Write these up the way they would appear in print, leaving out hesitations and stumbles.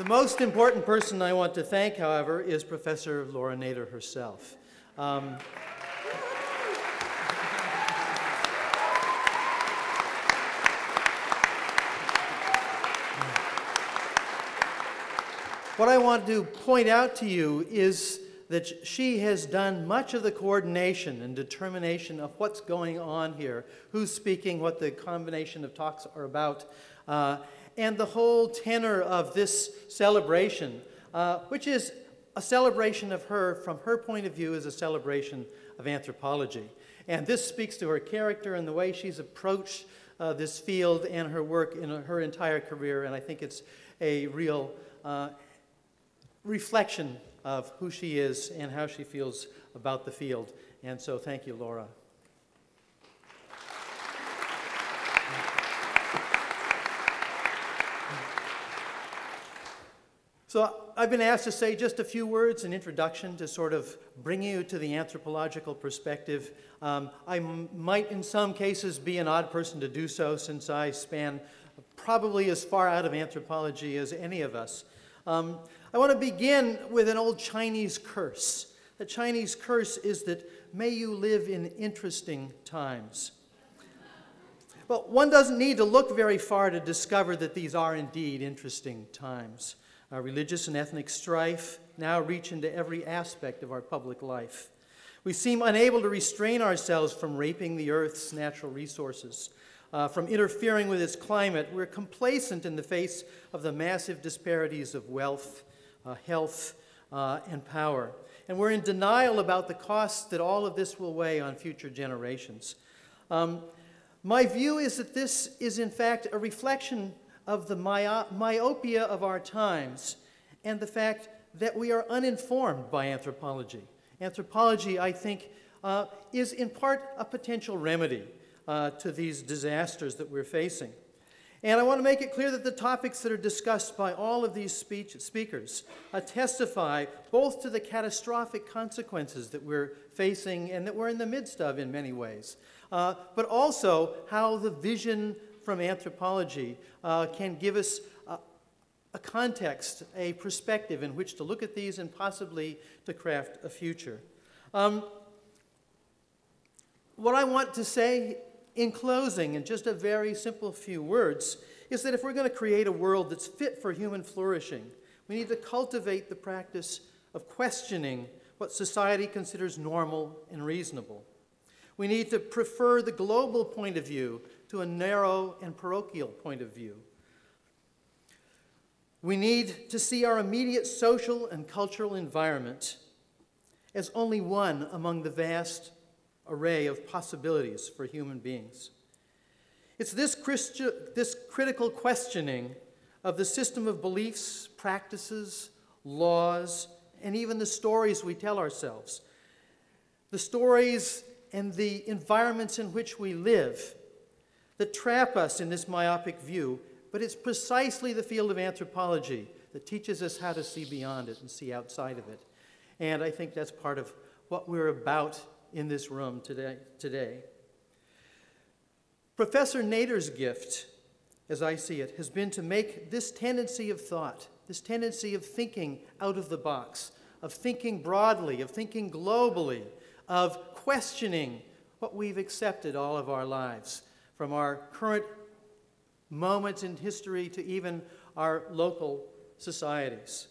The most important person I want to thank, however, is Professor Laura Nader herself. What I want to point out to you is that she has done much of the coordination and determination of what's going on here, who's speaking, what the combination of talks are about, and the whole tenor of this celebration, which is a celebration of her, from her point of view, is a celebration of anthropology. And this speaks to her character and the way she's approached this field and her work in her entire career, and I think it's a real reflection of who she is and how she feels about the field. And so thank you, Laura. So I've been asked to say just a few words in introduction to sort of bring you to the anthropological perspective. I might in some cases be an odd person to do so, since I span probably as far out of anthropology as any of us. I want to begin with an old Chinese curse. The Chinese curse is that may you live in interesting times. Well, one doesn't need to look very far to discover that these are indeed interesting times. Religious and ethnic strife now reach into every aspect of our public life. We seem unable to restrain ourselves from raping the Earth's natural resources, from interfering with its climate. We're complacent in the face of the massive disparities of wealth, health, and power. And we're in denial about the costs that all of this will weigh on future generations. My view is that this is in fact a reflection of the myopia of our times and the fact that we are uninformed by anthropology. Anthropology, I think, is in part a potential remedy to these disasters that we're facing. And I want to make it clear that the topics that are discussed by all of these speakers testify both to the catastrophic consequences that we're facing and that we're in the midst of in many ways, but also how the vision from anthropology can give us a context, a perspective in which to look at these and possibly to craft a future. What I want to say in closing, in just a very simple few words, is that if we're going to create a world that's fit for human flourishing, we need to cultivate the practice of questioning what society considers normal and reasonable. We need to prefer the global point of view to a narrow and parochial point of view. We need to see our immediate social and cultural environment as only one among the vast array of possibilities for human beings. It's this critical questioning of the system of beliefs, practices, laws, and even the stories we tell ourselves, the stories and the environments in which we live that trap us in this myopic view, but it's precisely the field of anthropology that teaches us how to see beyond it and see outside of it. And I think that's part of what we're about in this room today. Professor Nader's gift, as I see it, has been to make this tendency of thought, this tendency of thinking out of the box, of thinking broadly, of thinking globally, of questioning what we've accepted all of our lives, from our current moments in history to even our local societies.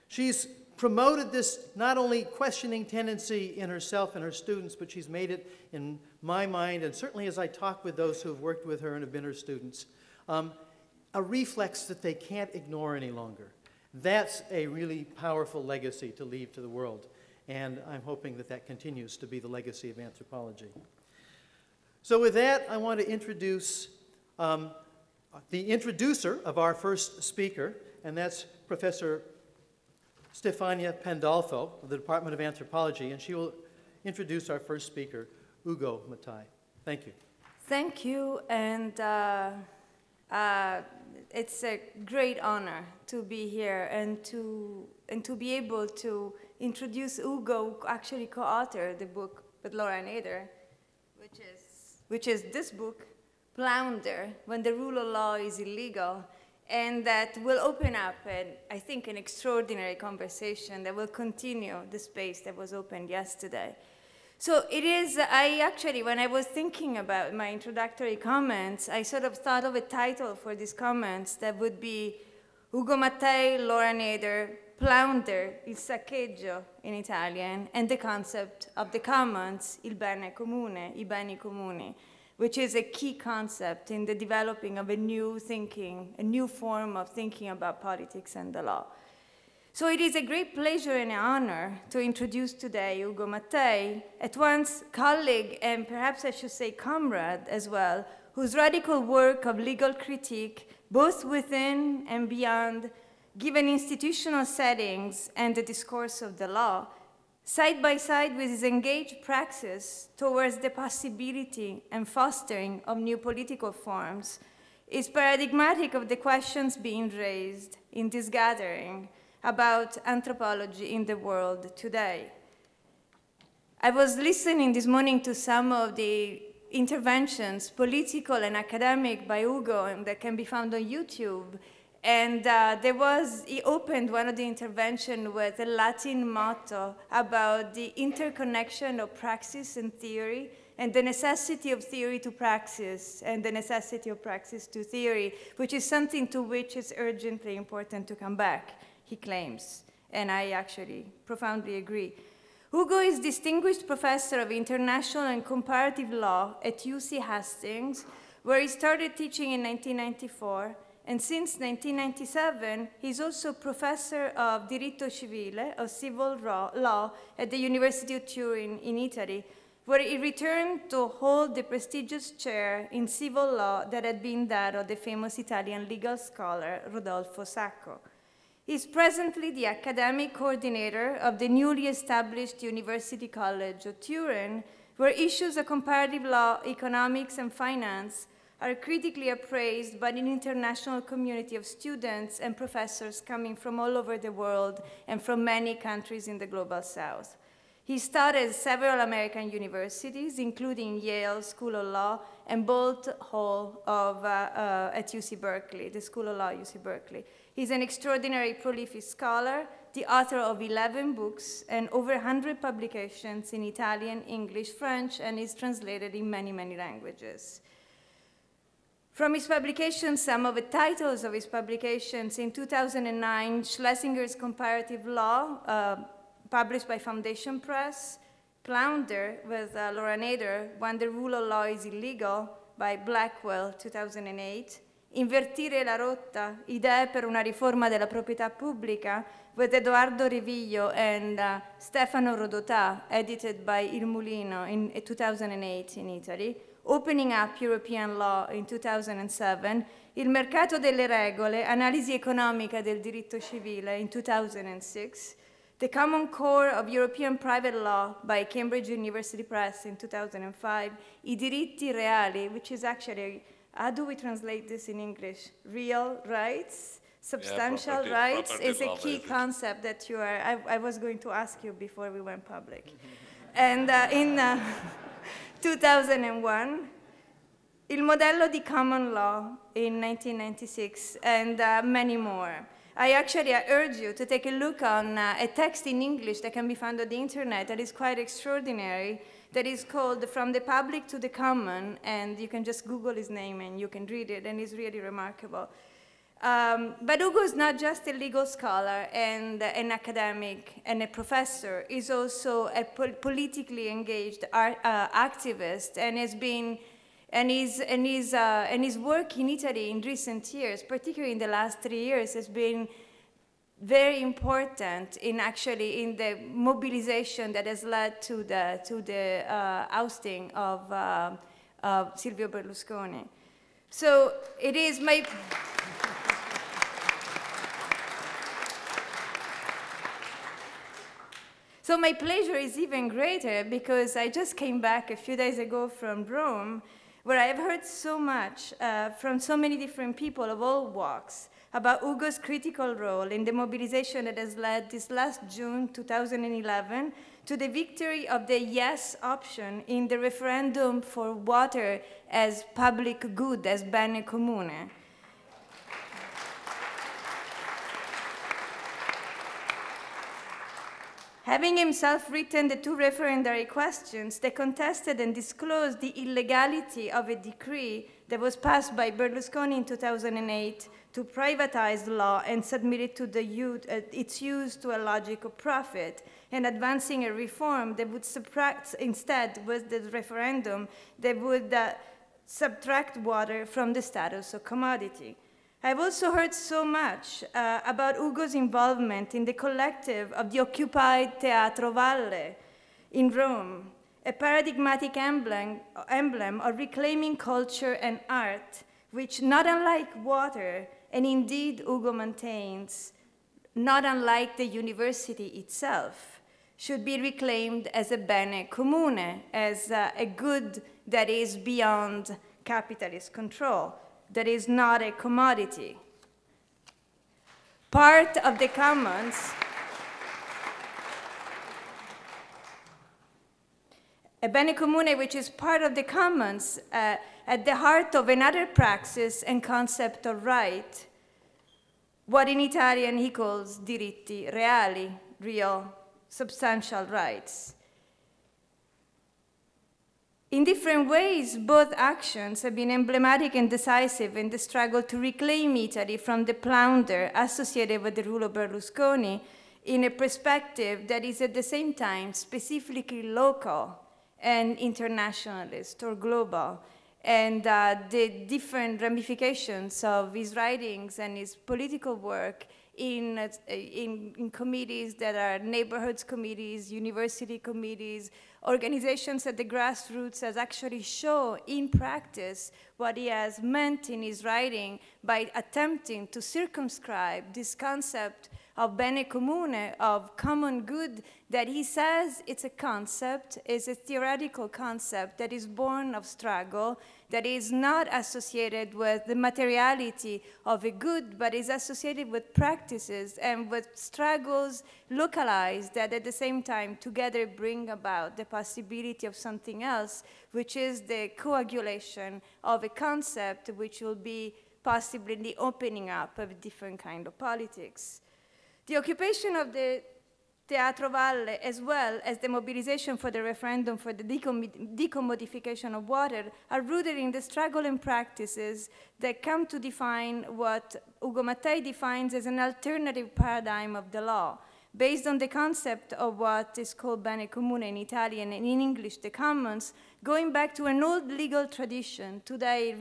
She's promoted this not only questioning tendency in herself and her students, but she's made it, in my mind, and certainly as I talk with those who have worked with her and have been her students, a reflex that they can't ignore any longer. That's a really powerful legacy to leave to the world, and I'm hoping that that continues to be the legacy of anthropology. So with that, I want to introduce the introducer of our first speaker, and that's Professor Stefania Pandolfo of the Department of Anthropology, and she will introduce our first speaker, Ugo Matai. Thank you. Thank you, and it's a great honor to be here and to be able to introduce Ugo, who actually co-authored the book with Laura Nader, which is this book, Flounder, When the Rule of Law is Illegal. and that will open up, I think, an extraordinary conversation that will continue the space that was opened yesterday. So it is, when I was thinking about my introductory comments, I sort of thought of a title for these comments that would be Ugo Mattei, Laura Nader, Plunder, il saccheggio in Italian, and the concept of the commons, il bene comune, I beni comuni, which is a key concept in the developing of a new thinking, a new form of thinking about politics and the law. So it is a great pleasure and honor to introduce today Ugo Mattei, at once colleague and perhaps I should say comrade as well, whose radical work of legal critique, both within and beyond, given institutional settings and the discourse of the law, side by side with his engaged praxis towards the possibility and fostering of new political forms, is paradigmatic of the questions being raised in this gathering about anthropology in the world today. I was listening this morning to some of the interventions, political and academic, by Ugo, and that can be found on YouTube. And he opened one of the interventions with a Latin motto about the interconnection of praxis and theory, and the necessity of theory to praxis, and the necessity of praxis to theory, which is something to which is urgently important to come back, he claims. And I actually profoundly agree. Ugo is Distinguished Professor of International and Comparative Law at UC Hastings, where he started teaching in 1994. And since 1997, he's also professor of Diritto Civile, of civil law, at the University of Turin in Italy, where he returned to hold the prestigious chair in civil law that had been that of the famous Italian legal scholar Rodolfo Sacco. He's presently the academic coordinator of the newly established University College of Turin, where issues of comparative law, economics, and finance are critically appraised by an international community of students and professors coming from all over the world and from many countries in the global south. He taught at several American universities, including Yale School of Law and Boalt Hall at UC Berkeley, the School of Law at UC Berkeley. He's an extraordinary prolific scholar, the author of 11 books and over 100 publications in Italian, English, French, and is translated in many, many languages. From his publications, some of the titles of his publications: in 2009, Schlesinger's Comparative Law, published by Foundation Press; Plunder with Laura Nader, When the Rule of Law is Illegal, by Blackwell, 2008; Invertire la rotta, Idee per una riforma della proprietà pubblica, with Edoardo Reviglio and Stefano Rodotà, edited by Il Mulino in 2008 in Italy; Opening Up European Law in 2007, Il mercato delle regole, analisi economica del diritto civile in 2006, The Common Core of European Private Law by Cambridge University Press in 2005, I diritti reali, which is actually, how do we translate this in English? Real rights? Substantial rights is a key concept that I was going to ask you before we went public. And in 2001, Il modello di common law in 1996, and many more. I urge you to take a look on a text in English that can be found on the internet that is quite extraordinary, that is called From the Public to the Common, and you can just Google his name and you can read it, and it's really remarkable. But Ugo is not just a legal scholar and an academic and a professor. He's also a politically engaged activist, and has been, his work in Italy in recent years, particularly in the last 3 years, has been very important in the mobilization that has led to the ousting of Silvio Berlusconi. So it is my... So my pleasure is even greater because I just came back a few days ago from Rome, where I have heard so much from so many different people of all walks about Ugo's critical role in the mobilization that has led this last June 2011 to the victory of the yes option in the referendum for water as public good, as bene comune. Having himself written the two referendary questions that contested and disclosed the illegality of a decree that was passed by Berlusconi in 2008 to privatize the law and submit it to its use to a logic of profit, and advancing a reform that would subtract, instead, with the referendum, that would subtract water from the status of commodity. I've also heard so much about Ugo's involvement in the collective of the occupied Teatro Valle in Rome, a paradigmatic emblem of reclaiming culture and art, which, not unlike water, and indeed Ugo maintains, not unlike the university itself, should be reclaimed as a bene comune, as a good that is beyond capitalist control, that is not a commodity. Part of the commons, a bene comune which is part of the commons at the heart of another praxis and concept of right, what in Italian he calls diritti reali, real, substantial rights. In different ways, both actions have been emblematic and decisive in the struggle to reclaim Italy from the plunder associated with the rule of Berlusconi in a perspective that is at the same time specifically local and internationalist or global. And the different ramifications of his writings and his political work in committees that are neighborhoods committees, university committees, organizations at the grassroots has actually shown in practice what he has meant in his writing by attempting to circumscribe this concept of bene comune, of common good, that he says it's a concept, is a theoretical concept that is born of struggle, that is not associated with the materiality of a good, but is associated with practices and with struggles localized that at the same time together bring about the possibility of something else, which is the coagulation of a concept which will be possibly the opening up of a different kind of politics. The occupation of the Teatro Valle, as well as the mobilization for the referendum for the decommodification of water, are rooted in the struggle and practices that come to define what Ugo Mattei defines as an alternative paradigm of the law, based on the concept of what is called bene comune in Italian and in English, the commons, going back to an old legal tradition. Today,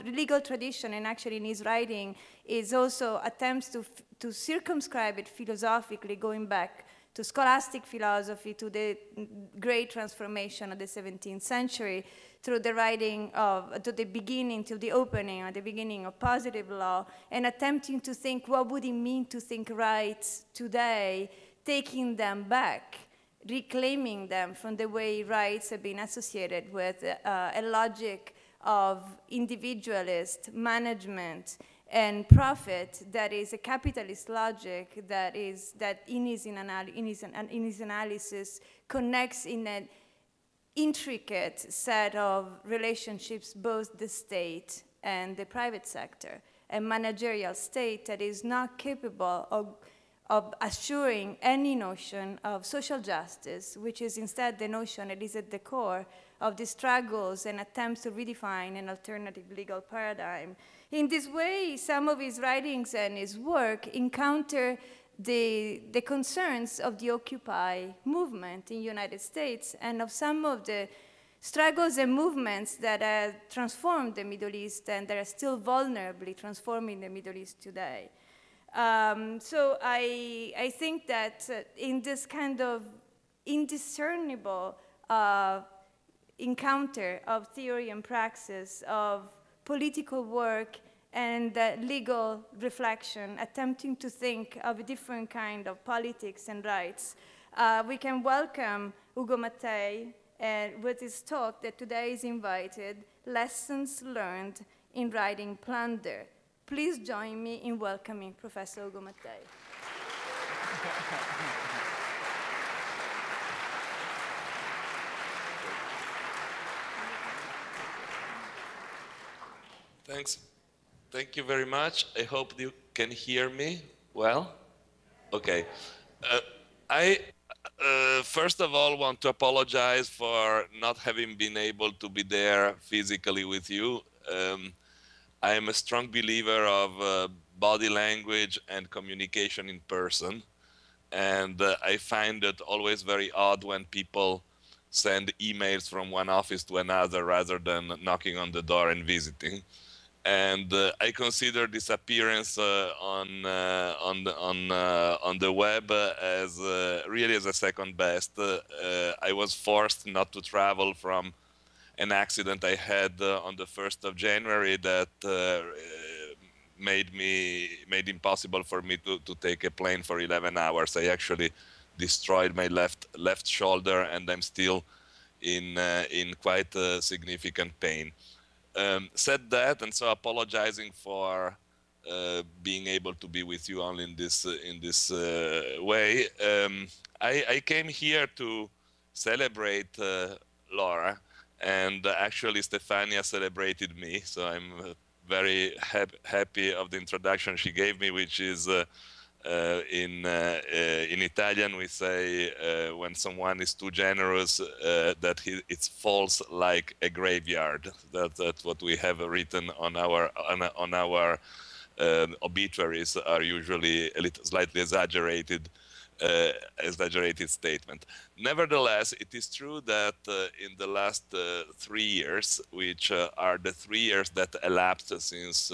legal tradition, and actually in his writing, is also attempts to circumscribe it philosophically, going back to scholastic philosophy, to the great transformation of the 17th century, through the writing of, to the opening, or the beginning of positive law, and attempting to think what would it mean to think rights today, taking them back, reclaiming them from the way rights have been associated with a logic of individualist management and profit that is a capitalist logic that in his analysis connects in an intricate set of relationships, both the state and the private sector, a managerial state that is not capable of assuring any notion of social justice, which is instead the notion that is at the core of the struggles and attempts to redefine an alternative legal paradigm. In this way, some of his writings and his work encounter the concerns of the Occupy movement in the United States and of some of the struggles and movements that have transformed the Middle East and that are still vulnerably transforming the Middle East today. So I think that in this kind of indiscernible encounter of theory and praxis, of political work and legal reflection, attempting to think of a different kind of politics and rights, we can welcome Ugo Mattei with his talk that today is invited, Lessons Learned in Writing Plunder. Please join me in welcoming Professor Ugo Mattei. Thanks. Thank you very much. I hope you can hear me well. Okay. First of all, want to apologize for not having been able to be there physically with you. I am a strong believer of body language and communication in person. And I find it always very odd when people send emails from one office to another rather than knocking on the door and visiting. And I consider this appearance on the web as really as a second best. I was forced not to travel from an accident I had on the 1st of January that made impossible for me to take a plane for 11 hours. I actually destroyed my left shoulder, and I'm still in quite significant pain. Said that, and so apologizing for being able to be with you only in this way. I came here to celebrate Laura, and actually Stefania celebrated me, so I'm very happy of the introduction she gave me, which is in Italian we say when someone is too generous that it falls like a graveyard. That's what we have written on our obituaries, are usually a little slightly exaggerated statement. Nevertheless, it is true that in the last 3 years, which are the 3 years that elapsed since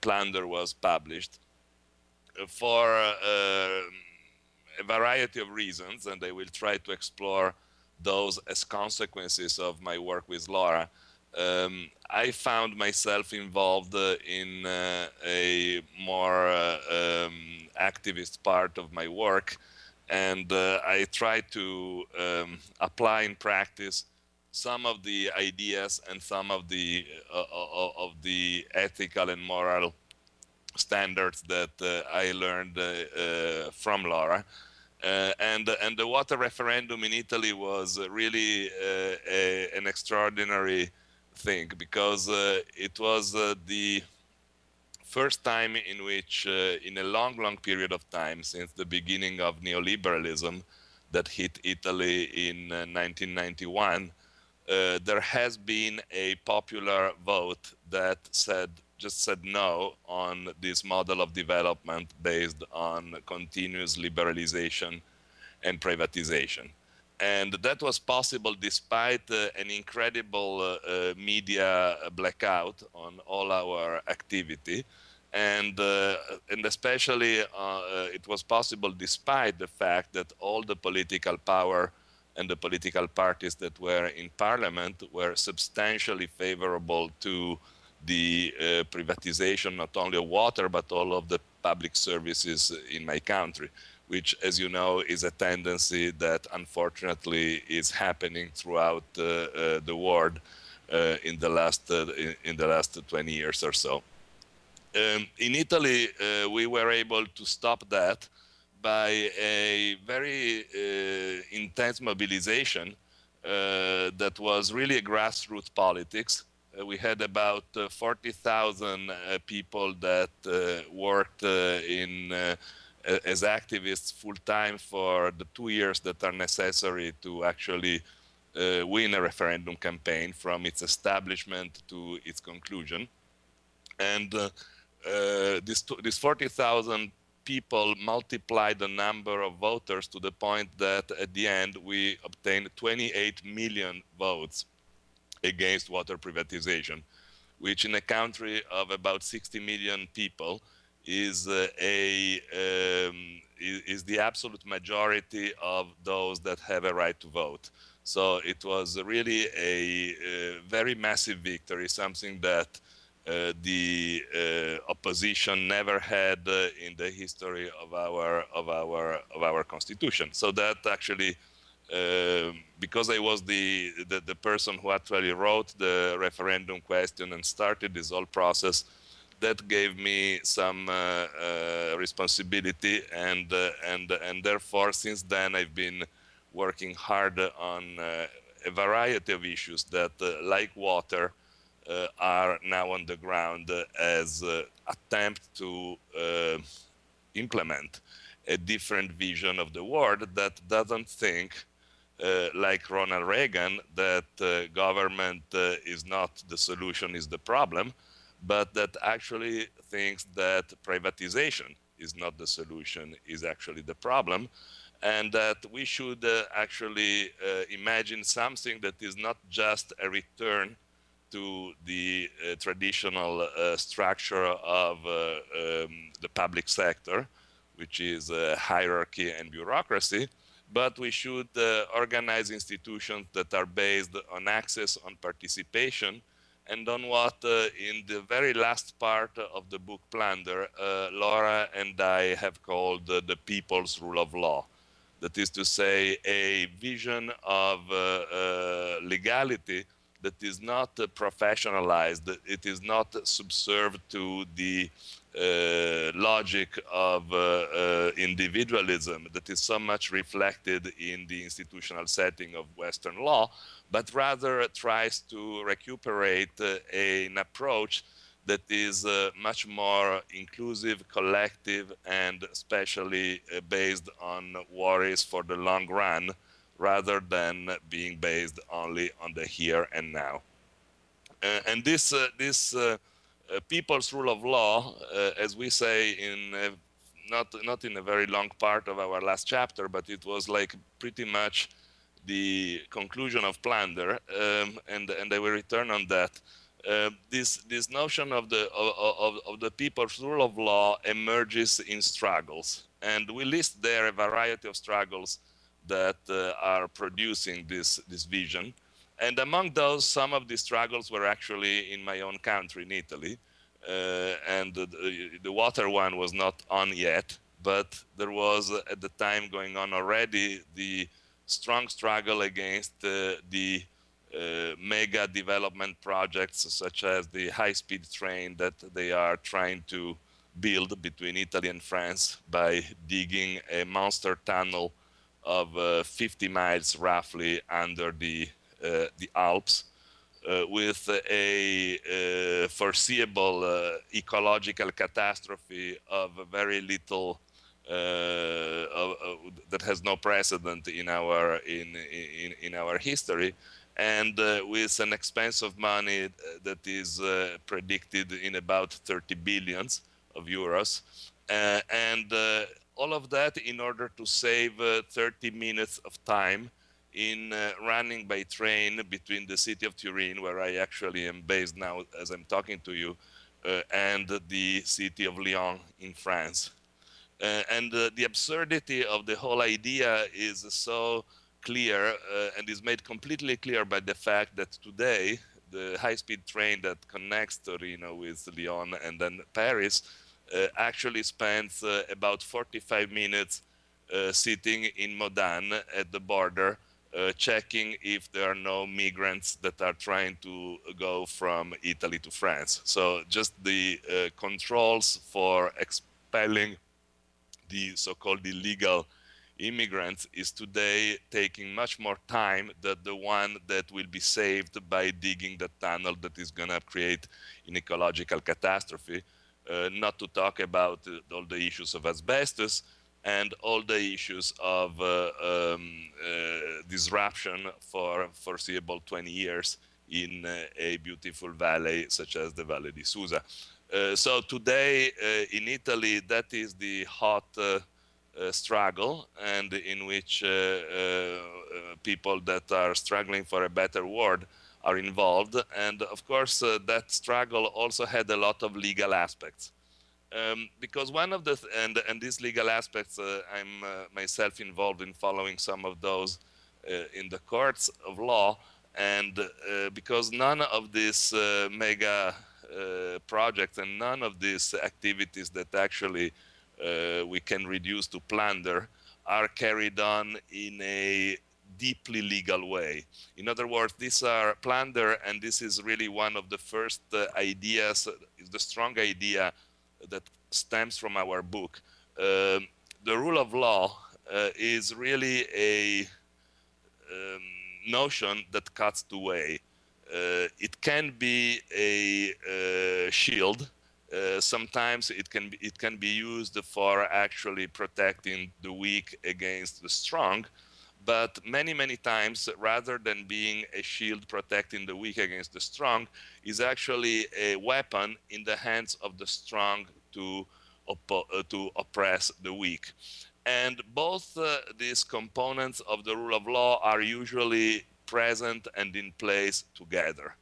Plunder was published, for a variety of reasons, and I will try to explore those as consequences of my work with Laura, I found myself involved in a more activist part of my work, and I try to apply in practice some of the ideas and some of the ethical and moral standards that I learned from Laura. And the water referendum in Italy was really an extraordinary thing, because it was the first time in which, in a long period of time, since the beginning of neoliberalism that hit Italy in 1991, there has been a popular vote that just said no on this model of development based on continuous liberalization and privatization. And that was possible despite an incredible media blackout on all our activity. And especially it was possible despite the fact that all the political power and the political parties that were in parliament were substantially favorable to the privatization not only of water but all of the public services in my country, which, as you know, is a tendency that unfortunately is happening throughout the world in the last 20 years or so. In Italy, we were able to stop that by a very intense mobilization that was really a grassroots politics. We had about 40,000 people that worked as activists full-time for the 2 years that are necessary to actually win a referendum campaign from its establishment to its conclusion. And these 40,000 people multiplied the number of voters to the point that at the end we obtained 28 million votes against water privatization, which in a country of about 60 million people is the absolute majority of those that have a right to vote. So it was really a very massive victory, something that the opposition never had in the history of our constitution. So that actually, because I was the person who actually wrote the referendum question and started this whole process, that gave me some responsibility, and therefore since then I've been working hard on a variety of issues that, like water, are now on the ground as attempt to implement a different vision of the world that doesn't think like Ronald Reagan, that government is not the solution, is the problem, but that actually thinks that privatization is not the solution, is actually the problem, and that we should actually imagine something that is not just a return to the traditional structure of the public sector, which is hierarchy and bureaucracy, but we should organize institutions that are based on access, on participation, and on what in the very last part of the book Plunder, Laura and I have called the people's rule of law. That is to say, a vision of legality that is not professionalized, it is not subserved to the logic of individualism that is so much reflected in the institutional setting of Western law, but rather tries to recuperate an approach that is much more inclusive, collective, and especially based on worries for the long run, rather than being based only on the here and now. And this people's rule of law, as we say in not in a very long part of our last chapter, but it was like pretty much the conclusion of Plunder, and I will return on that. This notion of the people's rule of law emerges in struggles, and we list there a variety of struggles that are producing this vision. And among those, some of these struggles were actually in my own country, in Italy, and the water one was not on yet, but there was at the time going on already the strong struggle against the mega development projects such as the high-speed train that they are trying to build between Italy and France by digging a monster tunnel of 50 miles roughly under the Alps, with a foreseeable ecological catastrophe of very little that has no precedent in our history, and with an expense of money that is predicted in about 30 billions of euros, and all of that in order to save 30 minutes of time in running by train between the city of Turin, where I actually am based now as I'm talking to you, and the city of Lyon in France. And the absurdity of the whole idea is so clear and is made completely clear by the fact that today the high-speed train that connects Torino with Lyon and then Paris actually spends about 45 minutes sitting in Modane at the border, checking if there are no migrants that are trying to go from Italy to France. So just the controls for expelling the so-called illegal immigrants is today taking much more time than the one that will be saved by digging the tunnel that is going to create an ecological catastrophe. Not to talk about all the issues of asbestos and all the issues of disruption for foreseeable 20 years in a beautiful valley such as the Valle di Susa. So today in Italy, that is the hot struggle, and in which people that are struggling for a better world are involved. And of course, that struggle also had a lot of legal aspects. Because one of the, and these legal aspects, I'm myself involved in following some of those in the courts of law, and because none of these mega projects and none of these activities that actually we can reduce to plunder are carried on in a deeply legal way. In other words, these are plunder, and this is really one of the first ideas, is the strong idea that stems from our book. The rule of law is really a notion that cuts two ways. It can be a shield sometimes it can be used for actually protecting the weak against the strong, but many times, rather than being a shield protecting the weak against the strong, is actually a weapon in the hands of the strong to oppress the weak. And both these components of the rule of law are usually present and in place together.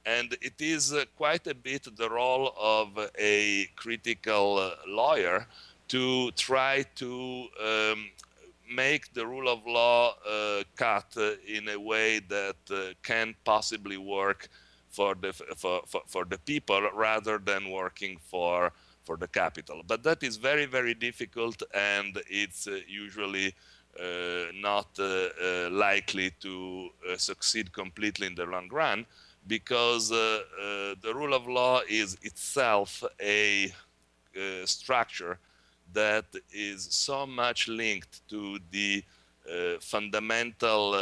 And it is quite a bit the role of a critical lawyer to try to make the rule of law cut in a way that can possibly work for the people rather than working for the capital. But that is very difficult, and it's usually not likely to succeed completely in the long run, because the rule of law is itself a structure that is so much linked to the fundamental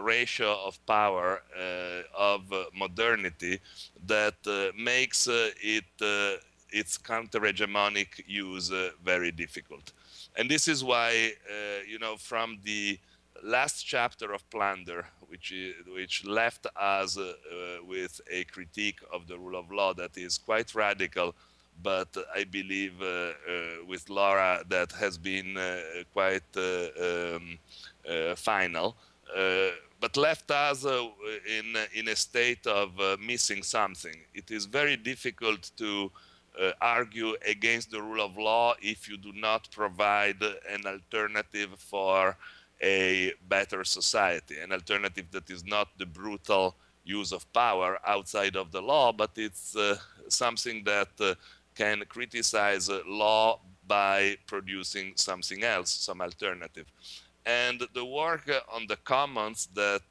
ratio of power of modernity that makes its counter-hegemonic use very difficult. And this is why, you know, from the last chapter of Plunder, which left us with a critique of the rule of law that is quite radical, but I believe with Laura that has been quite final, but left us in a state of missing something. It is very difficult to argue against the rule of law if you do not provide an alternative for a better society, an alternative that is not the brutal use of power outside of the law, but it's something that can criticize law by producing something else, some alternative. And the work on the commons that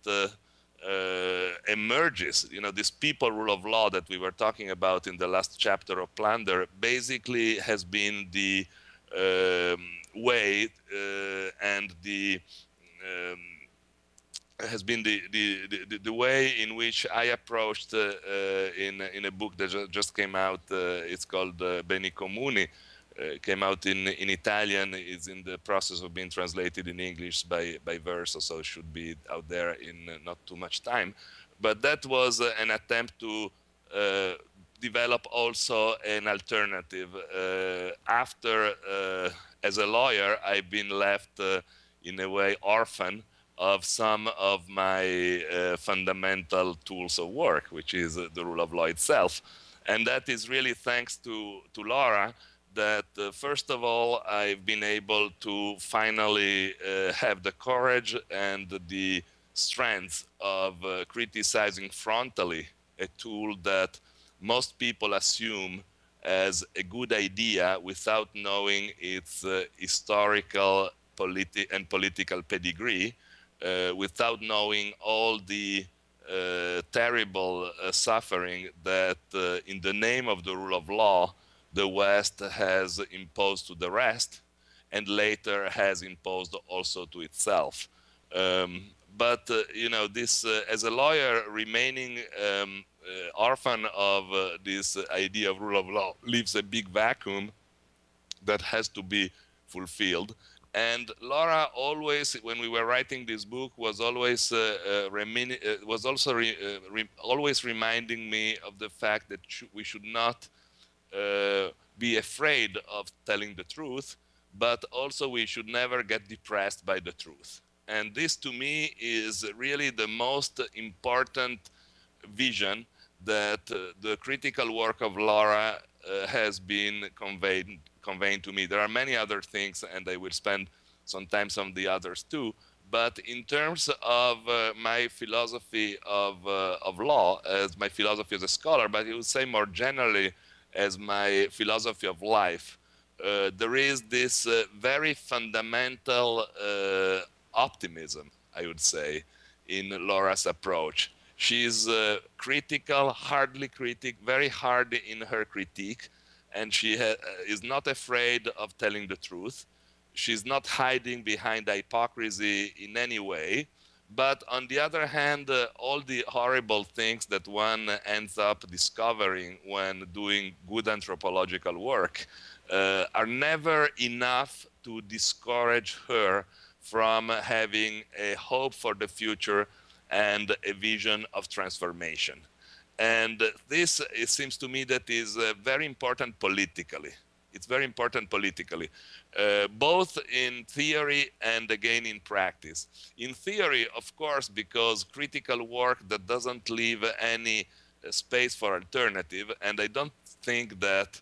emerges, you know, this people rule of law that we were talking about in the last chapter of Plunder, basically has been the way and the has been the way in which I approached in a book that just came out. It's called Beni Comuni. Came out in Italian. Is in the process of being translated in English by Verso, so it should be out there in not too much time. But that was an attempt to develop also an alternative. After, as a lawyer, I've been left in a way orphan of some of my fundamental tools of work, which is the rule of law itself. And that is really thanks to Laura that, first of all, I've been able to finally have the courage and the strength of criticizing frontally a tool that most people assume as a good idea without knowing its historical and political pedigree, without knowing all the terrible suffering that in the name of the rule of law, the West has imposed to the rest, and later has imposed also to itself. But you know, this as a lawyer, remaining orphan of this idea of rule of law leaves a big vacuum that has to be fulfilled. And Laura always, when we were writing this book, was always always reminding me of the fact that we should not be afraid of telling the truth, but also we should never get depressed by the truth. And this, to me, is really the most important vision that the critical work of Laura has been conveying to me. There are many other things, and I will spend some time on the others too. But in terms of my philosophy of law, as my philosophy as a scholar, but I would say more generally as my philosophy of life, there is this very fundamental optimism, I would say, in Laura's approach. She's critical, hardly critic, very hard in her critique, and she is not afraid of telling the truth. She's not hiding behind hypocrisy in any way, But on the other hand, all the horrible things that one ends up discovering when doing good anthropological work are never enough to discourage her from having a hope for the future and a vision of transformation. And this, it seems to me, that is very important politically. It's very important politically, both in theory and again in practice. In theory, of course, because critical work that doesn't leave any space for alternative, and I don't think that,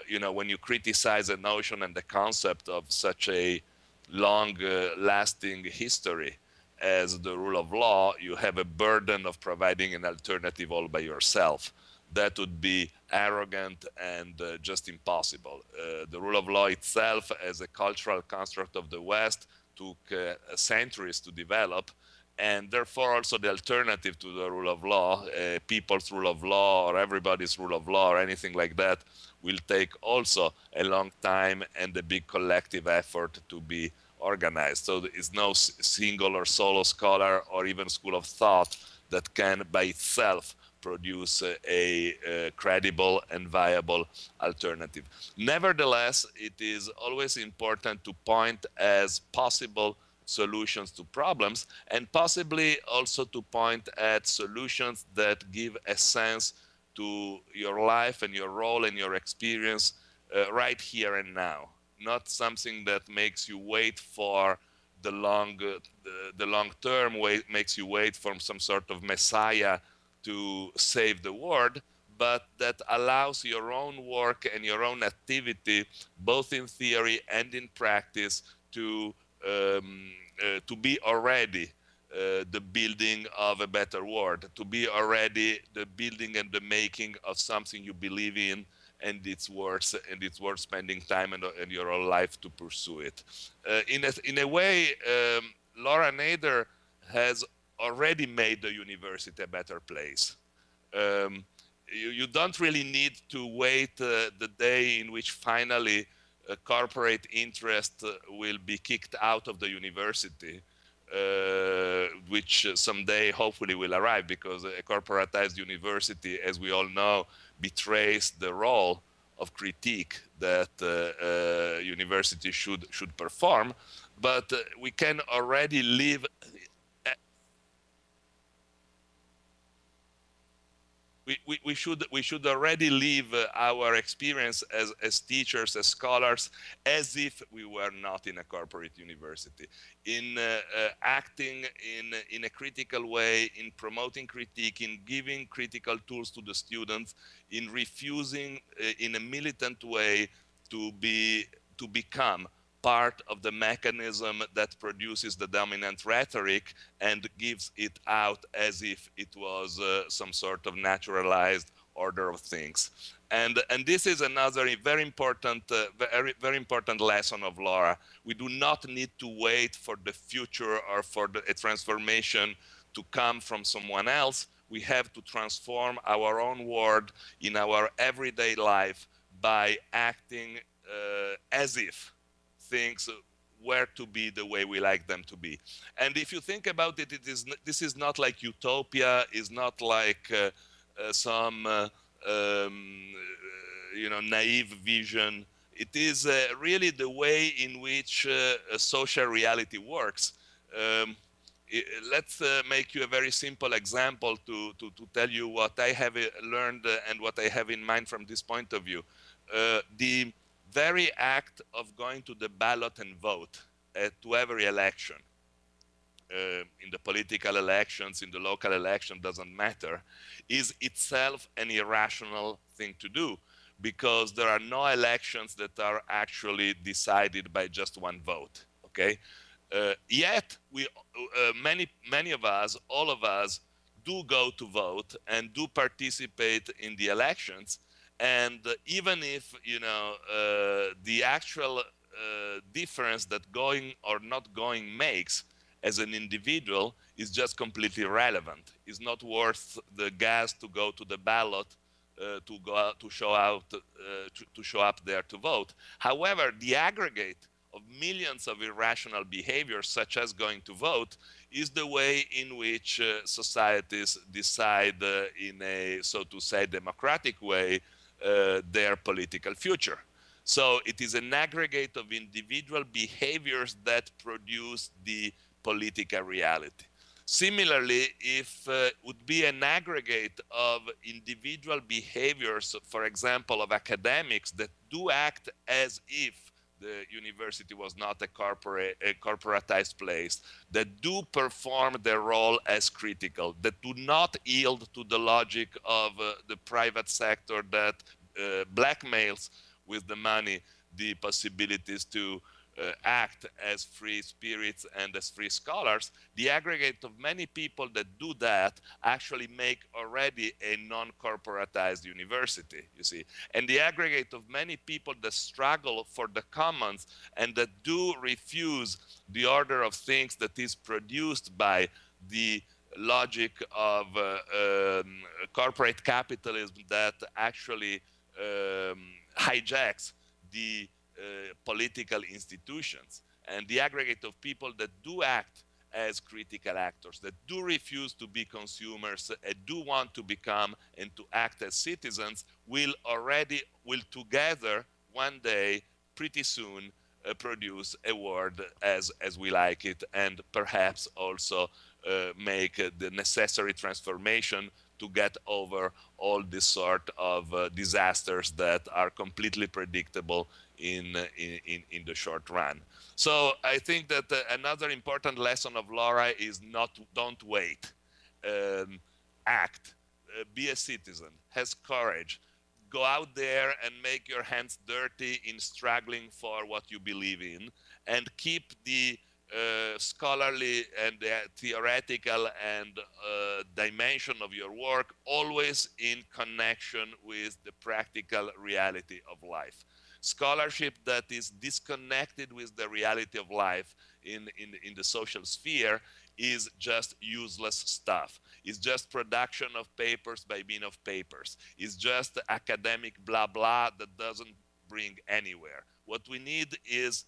you know, when you criticize a notion and the concept of such a long lasting history as the rule of law, you have a burden of providing an alternative all by yourself. That would be arrogant and just impossible. The rule of law itself, as a cultural construct of the West, took centuries to develop, and therefore also the alternative to the rule of law, people's rule of law or everybody's rule of law or anything like that, will take also a long time and a big collective effort to be organized. So there is no single or solo scholar or even school of thought that can by itself produce a credible and viable alternative. Nevertheless, it is always important to point as possible solutions to problems, and possibly also to point at solutions that give a sense to your life and your role and your experience right here and now. Not something that makes you wait for the long term, makes you wait for some sort of messiah to save the world, but that allows your own work and your own activity, both in theory and in practice, to be already the building of a better world, to be already the building and the making of something you believe in, and it's worth spending time and your whole life to pursue it. In a way, Laura Nader has already made the university a better place. You don't really need to wait the day in which finally corporate interest will be kicked out of the university, which someday hopefully will arrive, because a corporatized university, as we all know, betrays the role of critique that universities should perform. But we can already live. We should already live our experience as teachers, as scholars, as if we were not in a corporate university, in acting in a critical way, in promoting critique, in giving critical tools to the students, in refusing in a militant way to become part of the mechanism that produces the dominant rhetoric and gives it out as if it was some sort of naturalized order of things. And this is another very important lesson of Laura. We do not need to wait for the future or for a transformation to come from someone else. We have to transform our own world in our everyday life by acting as if things were to be the way we like them to be. And if you think about it, this is not like utopia, is not like some naive vision. It is really the way in which social reality works. Let's make you a very simple example to tell you what I have learned and what I have in mind from this point of view. The very act of going to the ballot and vote to every election, in the political elections, in the local election, doesn't matter, is itself an irrational thing to do, because there are no elections that are actually decided by just one vote, okay? Yet, many of us, all of us, do go to vote and do participate in the elections. And even if, the actual difference that going or not going makes as an individual is just completely irrelevant. It's not worth the gas to go to the ballot to go out, to show up there to vote. However, the aggregate of millions of irrational behaviors, such as going to vote, is the way in which societies decide in a, so to say, democratic way, their political future. So it is an aggregate of individual behaviors that produce the political reality. Similarly, if would be an aggregate of individual behaviors, for example, of academics that do act as if the university was not a corporatized place, that do perform their role as critical, that do not yield to the logic of the private sector that blackmails with the money the possibilities to act as free spirits and as free scholars. The aggregate of many people that do that actually make already a non-corporatized university, you see. And the aggregate of many people that struggle for the commons and that do refuse the order of things that is produced by the logic of corporate capitalism that actually hijacks the political institutions, and the aggregate of people that do act as critical actors, that do refuse to be consumers and do want to become and to act as citizens, will together one day, pretty soon, produce a world as we like it, and perhaps also make the necessary transformation to get over all this sort of disasters that are completely predictable in the short run. So I think that another important lesson of Laura is don't wait, act, be a citizen, has courage, go out there and make your hands dirty in struggling for what you believe in, and keep the scholarly and theoretical and dimension of your work always in connection with the practical reality of life. Scholarship that is disconnected with the reality of life in the social sphere is just useless stuff. It's just production of papers by means of papers. It's just academic blah blah that doesn't bring anywhere. What we need is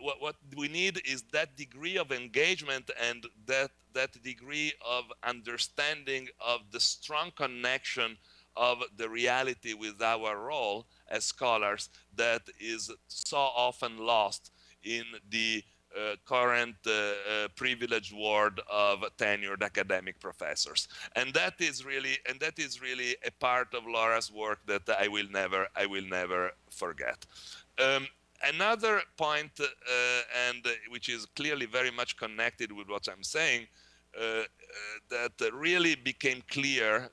what we need is that degree of engagement and that degree of understanding of the strong connection of the reality with our role as scholars that is so often lost in the current privileged world of tenured academic professors. And that is really a part of Laura's work that I will never forget. Another point, and which is clearly very much connected with what I'm saying, that really became clear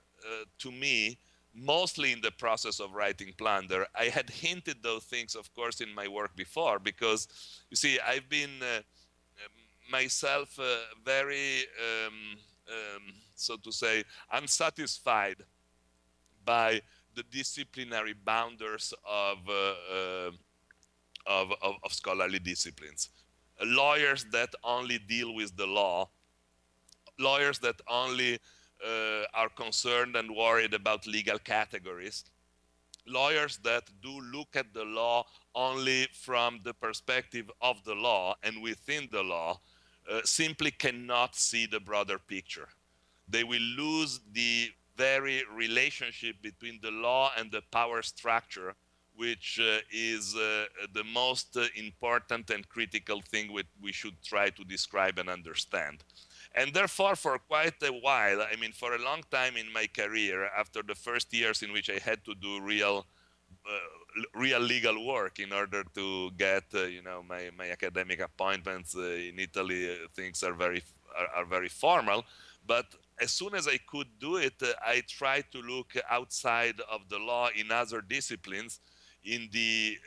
to me, mostly in the process of writing Plunder. I had hinted those things, of course, in my work before, because, you see, I've been myself very, so to say, unsatisfied by the disciplinary boundaries of scholarly disciplines. Lawyers that only deal with the law, lawyers that only are concerned and worried about legal categories, lawyers that do look at the law only from the perspective of the law and within the law, simply cannot see the broader picture. They will lose the very relationship between the law and the power structure, which is the most important and critical thing we should try to describe and understand. And therefore, for quite a while, I mean, for a long time in my career, after the first years in which I had to do real legal work in order to get, you know, my academic appointments in Italy, things are very formal. But as soon as I could do it, I tried to look outside of the law in other disciplines, in the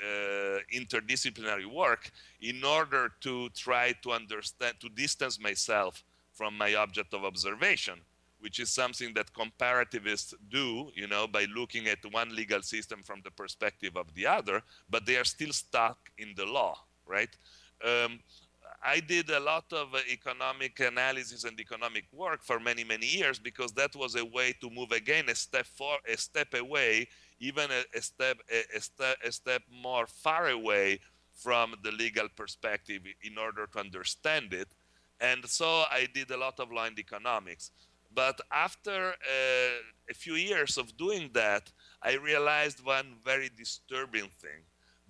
interdisciplinary work, in order to try to understand, to distance myself from my object of observation, which is something that comparativists do, you know, by looking at one legal system from the perspective of the other, but they are still stuck in the law, right? I did a lot of economic analysis and economic work for many, many years, because that was a way to move again a step away, even a step more far away from the legal perspective in order to understand it. And so I did a lot of law and economics. But after a few years of doing that, I realized one very disturbing thing,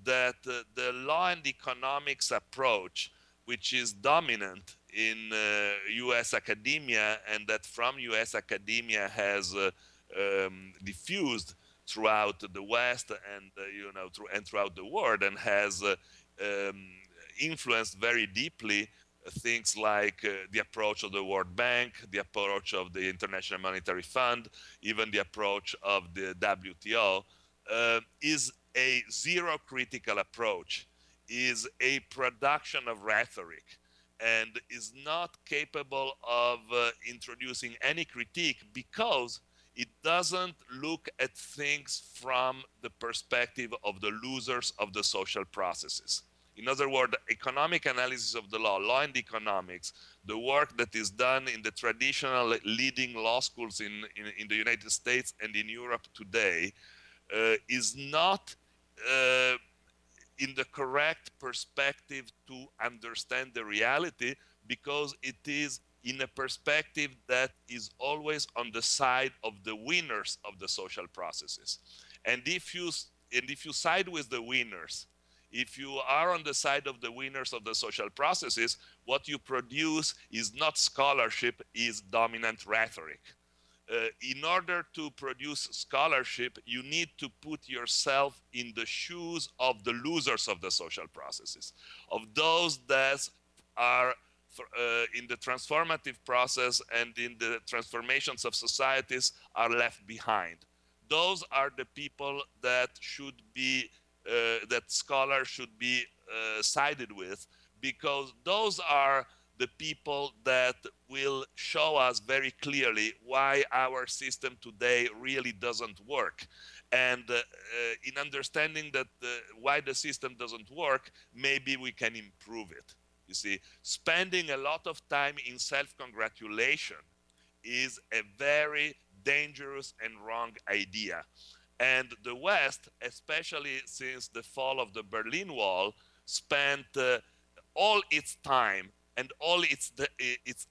that the law and economics approach, which is dominant in US academia, and that from US academia has diffused throughout the West and throughout the world, and has um, influenced very deeply things like the approach of the World Bank, the approach of the International Monetary Fund, even the approach of the WTO, is a zero critical approach, is a production of rhetoric, and is not capable of introducing any critique, because it doesn't look at things from the perspective of the losers of the social processes. In other words, economic analysis of the law and economics, the work that is done in the traditional leading law schools in the United States and in Europe today, is not in the correct perspective to understand the reality, because it is in a perspective that is always on the side of the winners of the social processes. And if you side with the winners, if you are on the side of the winners of the social processes, what you produce is not scholarship, is dominant rhetoric. In order to produce scholarship, you need to put yourself in the shoes of the losers of the social processes, of those that are in the transformative process and in the transformations of societies are left behind. Those are the people that should be, that scholars should be sided with, because those are the people that will show us very clearly why our system today really doesn't work. And in understanding that why the system doesn't work, maybe we can improve it. You see, spending a lot of time in self-congratulation is a very dangerous and wrong idea. And the West, especially since the fall of the Berlin Wall, spent all its time and all its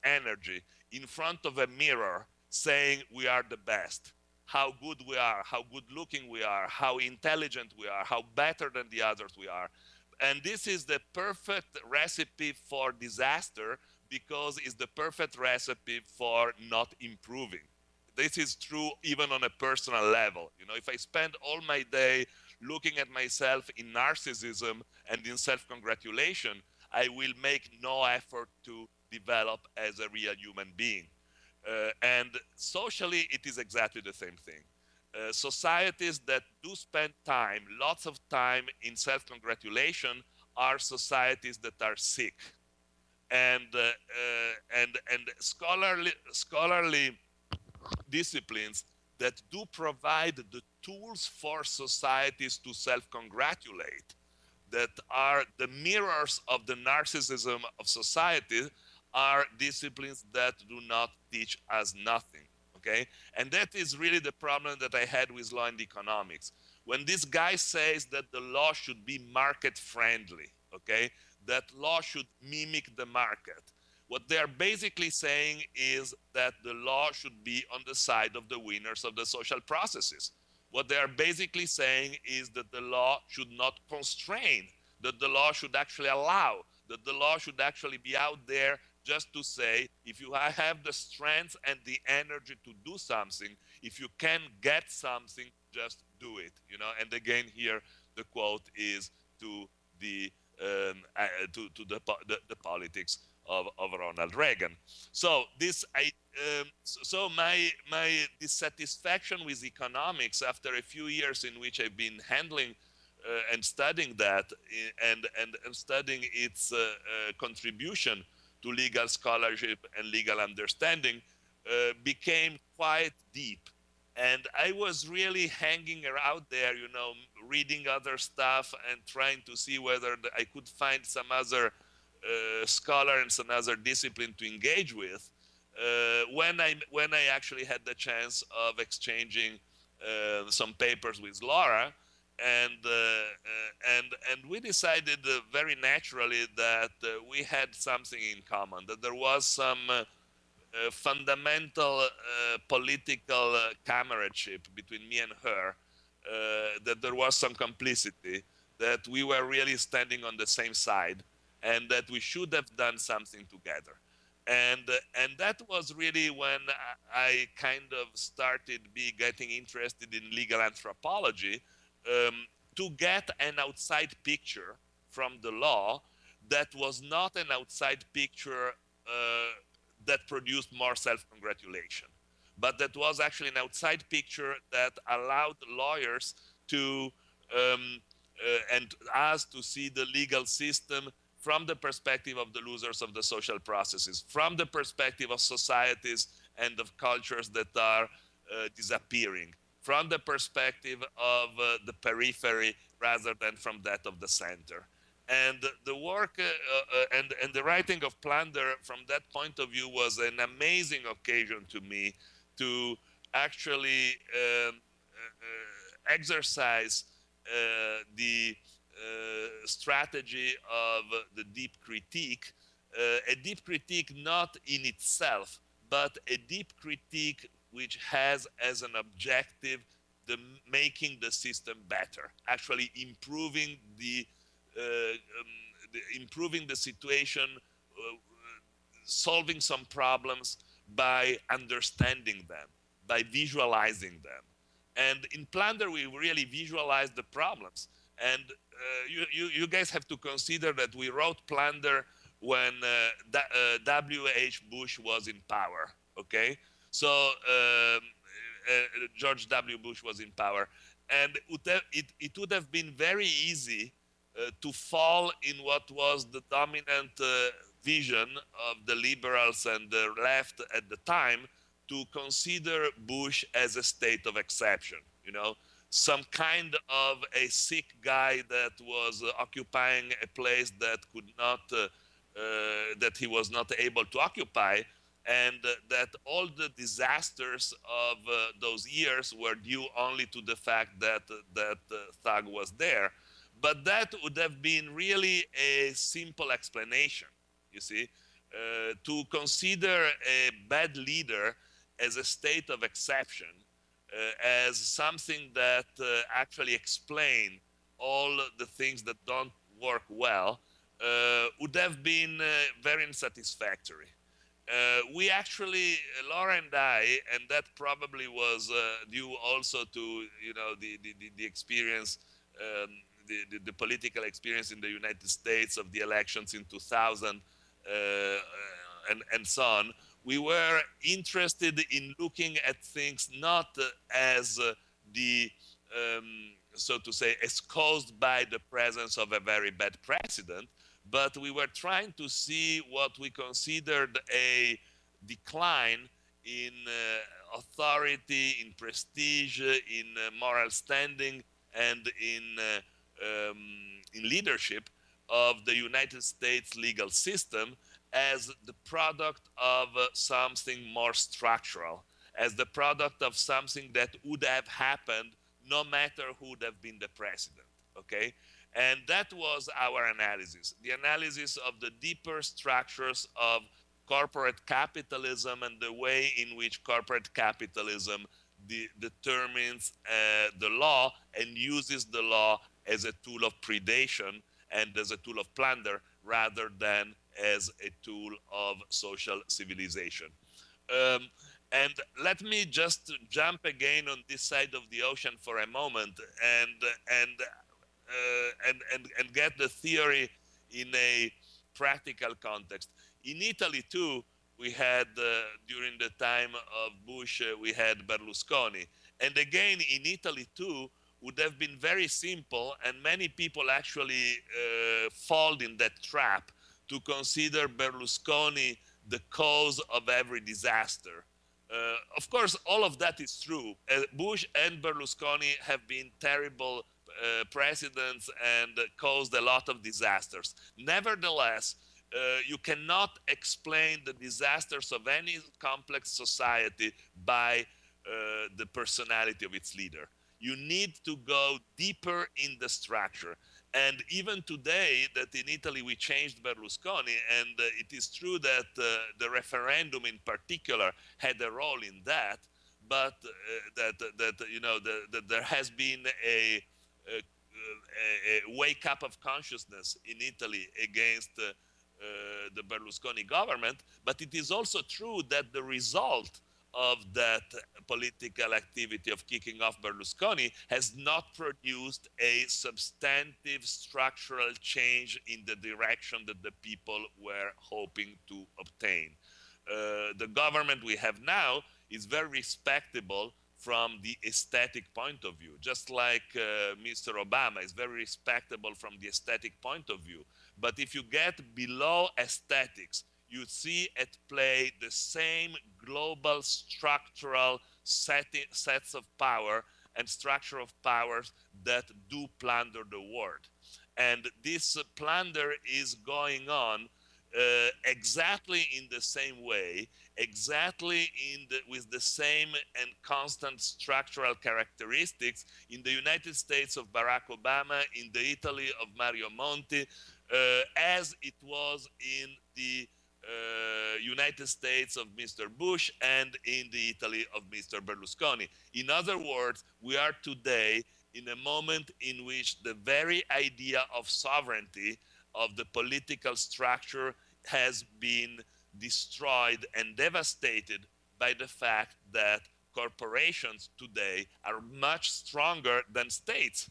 energy in front of a mirror saying we are the best, how good we are, how good looking we are, how intelligent we are, how better than the others we are. And this is the perfect recipe for disaster, because it's the perfect recipe for not improving. This is true even on a personal level. You know, if I spend all my day looking at myself in narcissism and in self-congratulation, I will make no effort to develop as a real human being. And socially, it is exactly the same thing. Societies that do spend time, lots of time in self-congratulation, are societies that are sick. And scholarly disciplines that do provide the tools for societies to self-congratulate, that are the mirrors of the narcissism of society, are disciplines that do not teach us nothing, okay? And that is really the problem that I had with law and economics. When this guy says that the law should be market friendly, okay, that law should mimic the market, what they are basically saying is that the law should be on the side of the winners of the social processes. What they are basically saying is that the law should not constrain, that the law should actually allow, that the law should actually be out there just to say, if you have the strength and the energy to do something, if you can get something, just do it. You know. And again, here the quote is to the politics of Ronald Reagan. So my dissatisfaction with economics after a few years in which I've been handling and studying that and studying its contribution to legal scholarship and legal understanding became quite deep. And I was really hanging around there, you know, reading other stuff and trying to see whether I could find some other scholar and some other discipline to engage with. When I actually had the chance of exchanging some papers with Laura, and we decided very naturally that we had something in common, that there was some fundamental political comradeship between me and her, that there was some complicity, that we were really standing on the same side, and that we should have done something together. And that was really when I kind of started getting interested in legal anthropology, to get an outside picture from the law that was not an outside picture that produced more self-congratulation, but that was actually an outside picture that allowed lawyers to and us to see the legal system from the perspective of the losers of the social processes, from the perspective of societies and of cultures that are disappearing, from the perspective of the periphery rather than from that of the center. And the work and the writing of Plunder from that point of view was an amazing occasion to me to actually exercise the strategy of the deep critique, a deep critique not in itself, but a deep critique which has as an objective the making the system better, actually improving the situation, solving some problems by understanding them, by visualizing them. And in Plunder, we really visualized the problems. And you guys have to consider that we wrote Plunder when W.H. Bush was in power, okay? So George W. Bush was in power. And it would have been very easy to fall in what was the dominant vision of the liberals and the left at the time, to consider Bush as a state of exception, you know, some kind of a sick guy that was occupying a place that could not, that he was not able to occupy, and that all the disasters of those years were due only to the fact that Thug was there. But that would have been really a simple explanation, you see. To consider a bad leader as a state of exception, as something that actually explain all the things that don't work well, would have been very unsatisfactory. We actually, Laura and I, and that probably was due also to, you know, the experience, the political experience in the United States of the elections in 2000 and so on. We were interested in looking at things not as so to say, as caused by the presence of a very bad president, but we were trying to see what we considered a decline in authority, in prestige, in moral standing, and in leadership of the United States legal system as the product of something more structural, as the product of something that would have happened no matter who would have been the president, okay? And that was our analysis, the analysis of the deeper structures of corporate capitalism and the way in which corporate capitalism determines the law and uses the law as a tool of predation and as a tool of plunder rather than as a tool of social civilization. And let me just jump again on this side of the ocean for a moment and get the theory in a practical context. In Italy too, we had during the time of Bush, we had Berlusconi, and again in Italy too would have been very simple, and many people actually fall in that trap to consider Berlusconi the cause of every disaster. Of course, all of that is true. Bush and Berlusconi have been terrible presidents and caused a lot of disasters. Nevertheless, you cannot explain the disasters of any complex society by the personality of its leader. You need to go deeper in the structure. And even today, that in Italy we changed Berlusconi, and it is true that the referendum in particular had a role in that, but that you know that there has been a wake up of consciousness in Italy against the Berlusconi government. But it is also true that the result of that political activity of kicking off Berlusconi has not produced a substantive structural change in the direction that the people were hoping to obtain. The government we have now is very respectable from the aesthetic point of view, just like Mr. Obama is very respectable from the aesthetic point of view. But if you get below aesthetics, you see at play the same global structural sets of power and structure of powers that do plunder the world. And this plunder is going on exactly in the same way, exactly with the same and constant structural characteristics in the United States of Barack Obama, in the Italy of Mario Monti, as it was in the United States of Mr. Bush and in the Italy of Mr. Berlusconi. In other words, we are today in a moment in which the very idea of sovereignty of the political structure has been destroyed and devastated by the fact that corporations today are much stronger than states.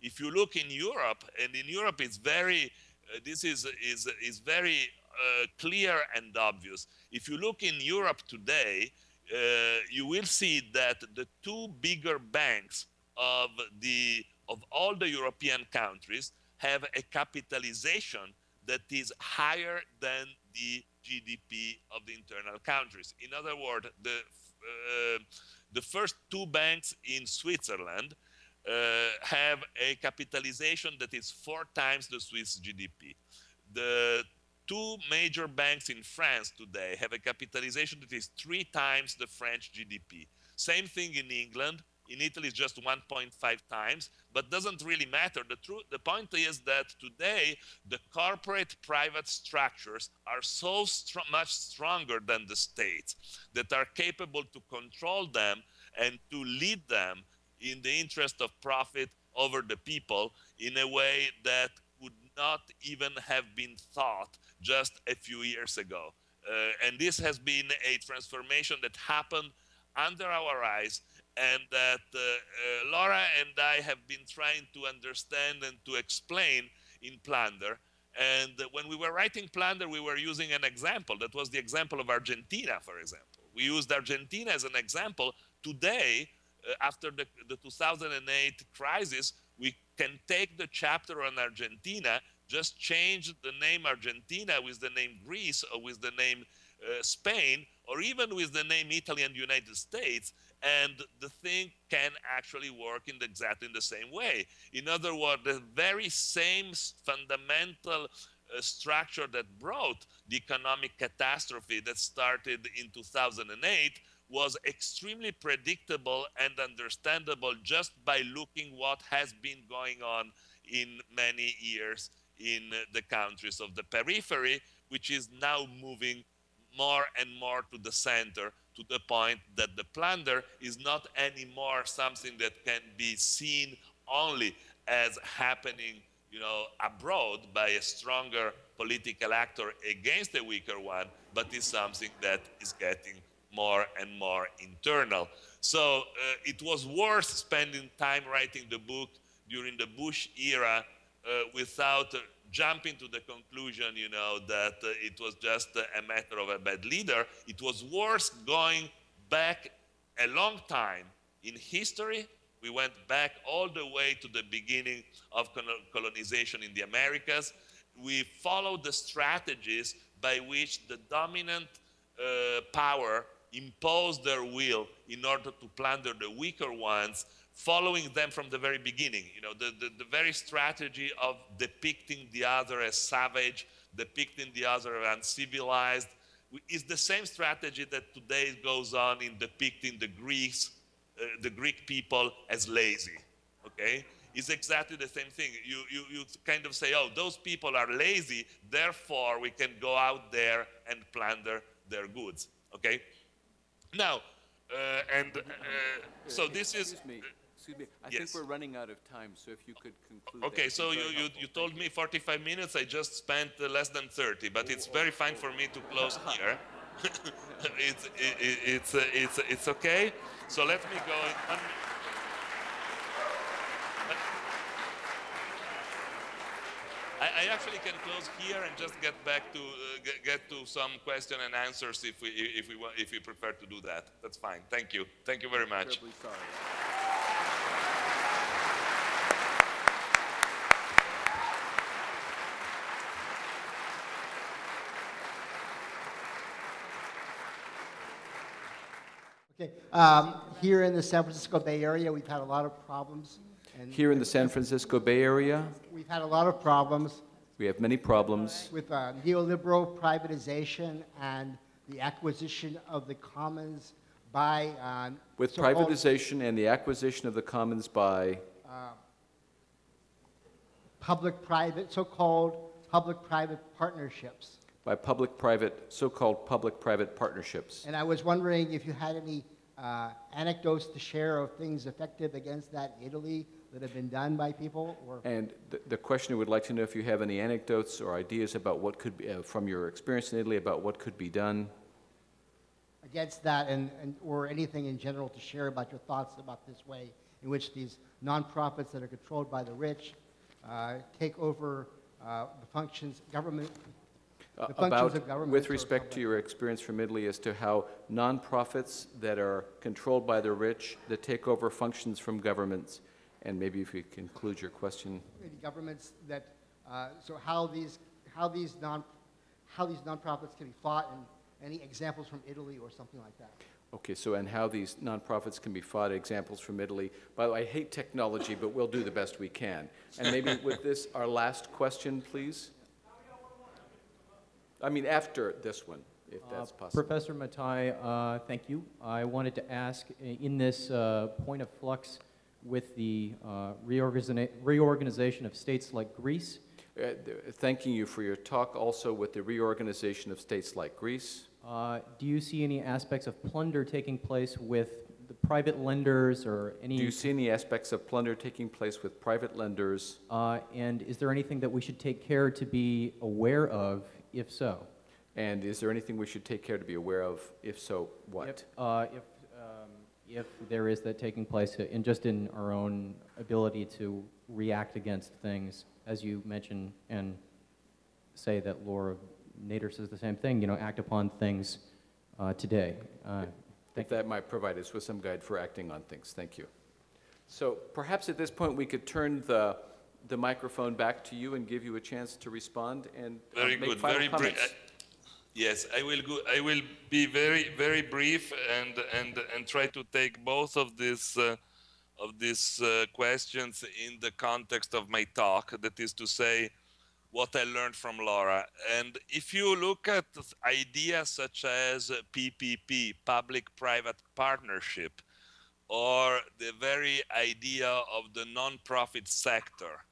If you look in Europe, and in Europe it's very, this is very clear and obvious. If you look in Europe today, you will see that the two bigger banks of all the European countries have a capitalization that is higher than the GDP of the internal countries. In other words, the first two banks in Switzerland have a capitalization that is 4 times the Swiss GDP. The two major banks in France today have a capitalization that is 3 times the French GDP. Same thing in England. In Italy, it's just 1.5 times, but doesn't really matter. The point is that today, the corporate private structures are so much stronger than the states that are capable to control them and to lead them in the interest of profit over the people in a way that would not even have been thought just a few years ago. And this has been a transformation that happened under our eyes, and that Laura and I have been trying to understand and to explain in Plunder. And when we were writing Plunder, we were using an example. That was the example of Argentina, for example. We used Argentina as an example. Today, after the 2008 crisis, we can take the chapter on Argentina, just change the name Argentina with the name Greece, or with the name Spain, or even with the name Italy and United States, and the thing can actually work in exactly the same way. In other words, the very same fundamental structure that brought the economic catastrophe that started in 2008 was extremely predictable and understandable just by looking what has been going on in many years in the countries of the periphery, which is now moving more and more to the center, to the point that the plunder is not anymore something that can be seen only as happening, abroad by a stronger political actor against a weaker one, but is something that is getting more and more internal. So it was worth spending time writing the book during the Bush era without jumping to the conclusion, that it was just a matter of a bad leader. It was worth going back a long time in history. We went back all the way to the beginning of colonization in the Americas. We followed the strategies by which the dominant power imposed their will in order to plunder the weaker ones, following them from the very beginning. The very strategy of depicting the other as savage, depicting the other as uncivilized, is the same strategy that today goes on in depicting the Greeks the Greek people as lazy, okay? It's exactly the same thing. You kind of say, oh, those people are lazy, therefore we can go out there and plunder their goods, okay? Now, so this is... Excuse me, I yes. think we're running out of time, so if you could conclude. Okay, so you told me 45 minutes, I just spent less than 30, but it's very fine for me to close here. It's okay. So let me go in. I actually can close here and just get back to get to some question and answers if we prefer to do that. That's fine. Thank you. Thank you very much. Terribly sorry. Okay. Here in the San Francisco Bay Area, we've had a lot of problems. And Here in the San Francisco Bay Area, we've had a lot of problems we have many problems with neoliberal privatization and the acquisition of the commons by with so-called, privatization and the acquisition of the commons by so-called public-private partnerships. by so-called public-private partnerships. And I was wondering if you had any anecdotes to share of things effective against that in Italy that have been done by people? Or And the questioner would like to know if you have any anecdotes or ideas about what could be, from your experience in Italy, about what could be done against that, or anything in general to share about your thoughts about this way in which these nonprofits that are controlled by the rich take over the functions, government, the functions of government. With respect to your experience from Italy as to how nonprofits that are controlled by the rich, that take over functions from governments, and maybe if you conclude your question. Maybe governments that, so how these nonprofits can be fought, and any examples from Italy or something like that. Okay, so and how these nonprofits can be fought, examples from Italy. By the way, I hate technology, but we'll do the best we can. And maybe with this, our last question, please. I mean, after this one, if that's possible. Professor Matai, thank you. I wanted to ask, in this point of flux with the reorganization of states like Greece. Thanking you for your talk, also with the reorganization of states like Greece. Do you see any aspects of plunder taking place with the private lenders or any... Do you see any aspects of plunder taking place with private lenders? And is there anything that we should take care to be aware of, if so? And is there anything we should take care to be aware of? If so, what? If there is that taking place, in just in our own ability to react against things, as you mentioned, and say that Laura Nader says the same thing, you know, act upon things today. If that might provide us with some guide for acting on things. Thank you. So perhaps at this point we could turn the microphone back to you and give you a chance to respond and make final comments. Yes, I will be very brief and try to take both of these questions in the context of my talk. That is to say, what I learned from Laura. And if you look at ideas such as PPP, public-private partnership, or the very idea of the non-profit sector,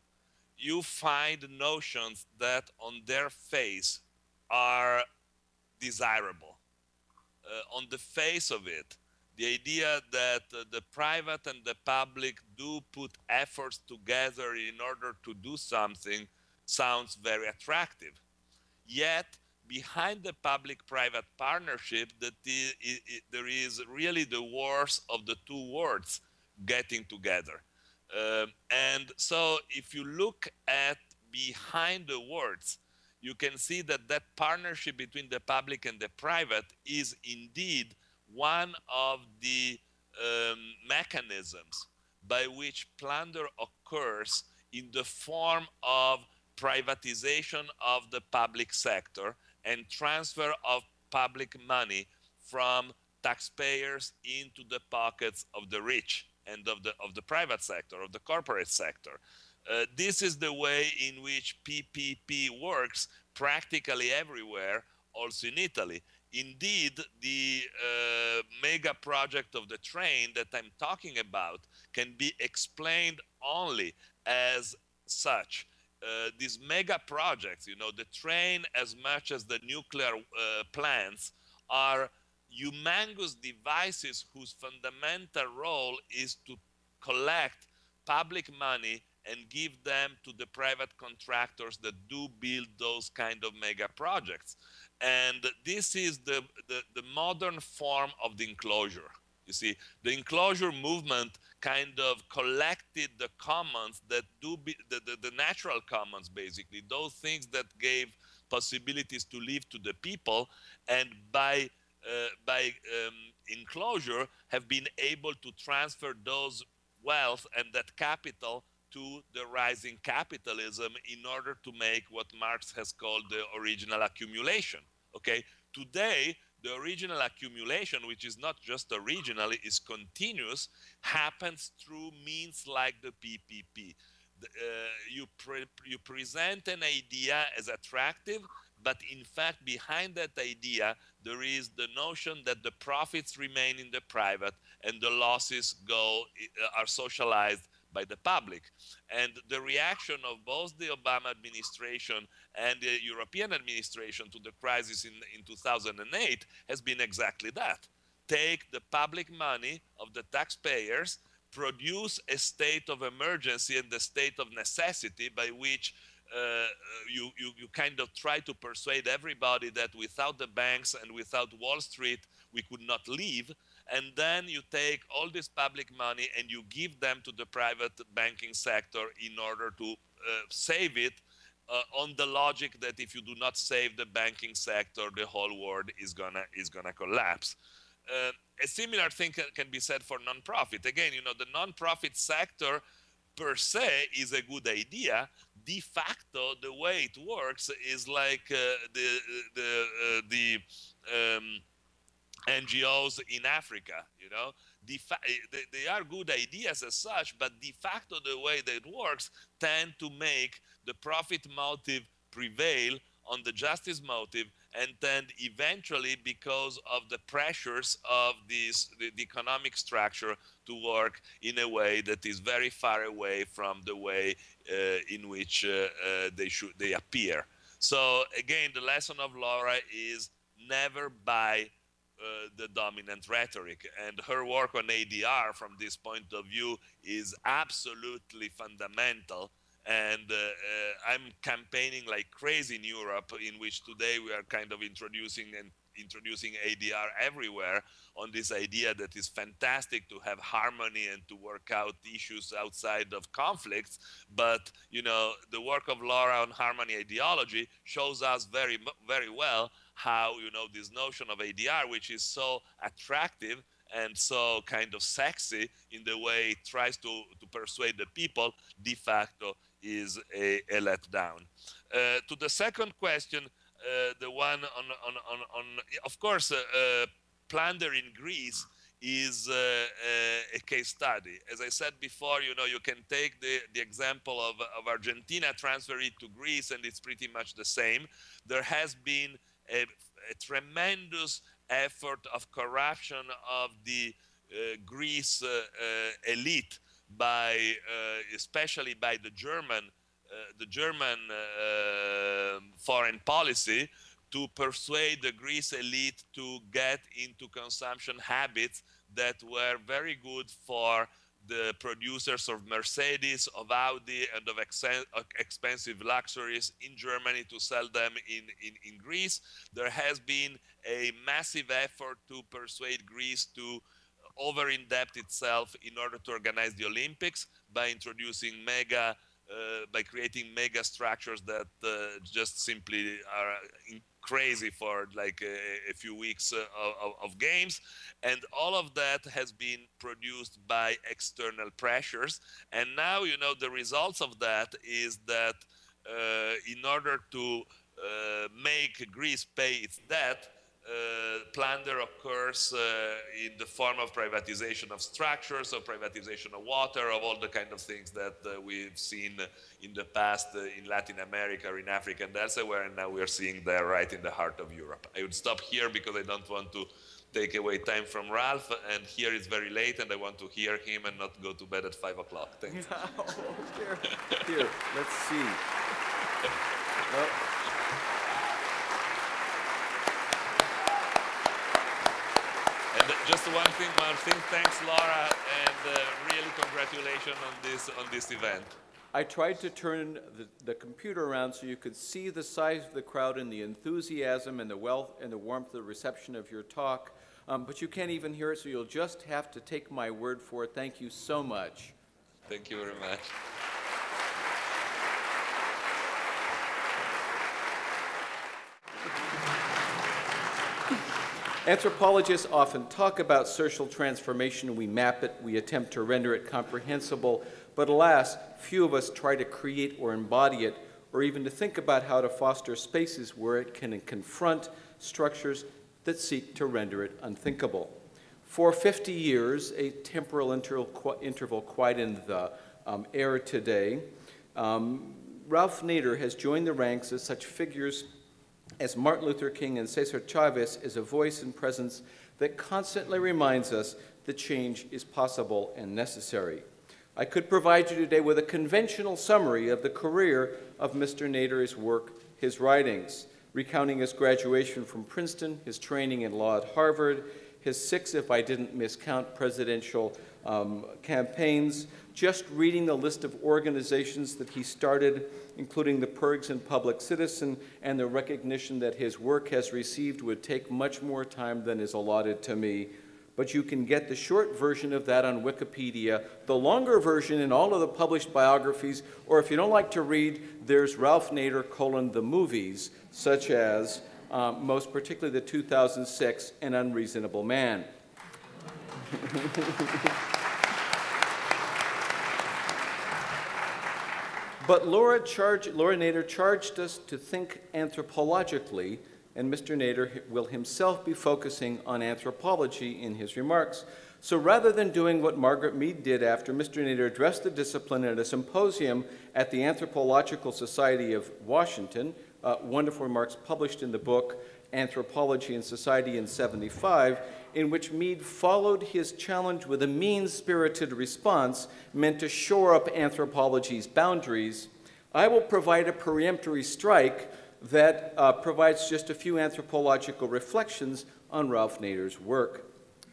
you find notions that on their face are desirable. On the face of it, the idea that the private and the public do put efforts together in order to do something sounds very attractive. Yet, behind the public-private partnership, there is really the worst of the two worlds getting together. And so if you look at behind the words, you can see that that partnership between the public and the private is indeed one of the mechanisms by which plunder occurs in the form of privatization of the public sector and transfer of public money from taxpayers into the pockets of the rich and of the private sector, of the corporate sector. This is the way in which PPP works practically everywhere, also in Italy. indeed, the mega project of the train that I'm talking about can be explained only as such. These mega projects, the train as much as the nuclear plants, are humongous devices whose fundamental role is to collect public money and give them to the private contractors that do build those kind of mega projects. And this is the modern form of the enclosure. You see, the enclosure movement kind of collected the commons that do be the natural commons, basically, those things that gave possibilities to live to the people, and by enclosure have been able to transfer those wealth and that capital to the rising capitalism in order to make what Marx has called the original accumulation. Okay, today the original accumulation, which is not just original, is continuous, happens through means like the PPP. You present an idea as attractive, but in fact behind that idea there is the notion that the profits remain in the private and the losses are socialized by the public. And the reaction of both the Obama administration and the European administration to the crisis in 2008 has been exactly that. Take the public money of the taxpayers, produce a state of emergency and the state of necessity by which you kind of try to persuade everybody that without the banks and without Wall Street, we could not live. And then you take all this public money and you give them to the private banking sector in order to save it, on the logic that if you do not save the banking sector, the whole world is gonna collapse. A similar thing can be said for nonprofit. Again, the nonprofit sector per se is a good idea. De facto, the way it works is like the NGOs in Africa. They are good ideas as such, but de facto, the way that it works tend to make the profit motive prevail on the justice motive, and then eventually, because of the pressures of the economic structure, to work in a way that is very far away from the way in which they appear. So again, the lesson of Laura is never buy the dominant rhetoric, and her work on ADR from this point of view is absolutely fundamental. And I'm campaigning like crazy in Europe, in which today we are kind of introducing ADR everywhere, on this idea that is fantastic to have harmony and to work out issues outside of conflicts. But the work of Laura on harmony ideology shows us very, very well how this notion of ADR, which is so attractive and so kind of sexy in the way it tries to persuade the people, de facto is a letdown. To the second question, the one on of course, plunder in Greece is a case study. As I said before, you can take the example of Argentina, transfer it to Greece, and it's pretty much the same. There has been a tremendous effort of corruption of the Greece elite, especially by the German foreign policy, to persuade the Greece elite to get into consumption habits that were very good for the producers of Mercedes, of Audi, and of expensive luxuries in Germany, to sell them in Greece. There has been a massive effort to persuade Greece to over-indebt itself in order to organize the Olympics by introducing by creating mega structures that just simply are crazy for like a few weeks of games. And all of that has been produced by external pressures. And now, the results of that is that in order to make Greece pay its debt, plunder occurs in the form of privatization of structures, of privatization of water, of all the kind of things that we've seen in the past in Latin America or in Africa and elsewhere, and now we're seeing that right in the heart of Europe. I would stop here because I don't want to take away time from Ralph, and here it's very late and I want to hear him and not go to bed at 5 o'clock. Thanks. Oh, here, let's see. Oh. And just one thing, thanks Laura, and really congratulations on this event. I tried to turn the computer around so you could see the size of the crowd and the enthusiasm and the wealth and the warmth of the reception of your talk, but you can't even hear it, so you'll just have to take my word for it. Thank you so much. Thank you very much. Anthropologists often talk about social transformation. We map it, we attempt to render it comprehensible, but alas, few of us try to create or embody it, or even to think about how to foster spaces where it can confront structures that seek to render it unthinkable. For 50 years, a temporal interval quite in the air today, Ralph Nader has joined the ranks of such figures as Martin Luther King and Cesar Chavez as a voice and presence that constantly reminds us that change is possible and necessary. I could provide you today with a conventional summary of the career of Mr. Nader, his work, his writings, recounting his graduation from Princeton, his training in law at Harvard, his 6, if I didn't miscount, presidential campaigns, just reading the list of organizations that he started, including the Pergs and Public Citizen, and the recognition that his work has received would take much more time than is allotted to me. But you can get the short version of that on Wikipedia, the longer version in all of the published biographies, or if you don't like to read, there's Ralph Nader, the movies, such as, most particularly the 2006 An Unreasonable Man. But Laura Nader charged us to think anthropologically, and Mr. Nader will himself be focusing on anthropology in his remarks. So rather than doing what Margaret Mead did after Mr. Nader addressed the discipline at a symposium at the Anthropological Society of Washington, wonderful remarks published in the book Anthropology and Society in '75, in which Mead followed his challenge with a mean-spirited response meant to shore up anthropology's boundaries, I will provide a peremptory strike that provides just a few anthropological reflections on Ralph Nader's work.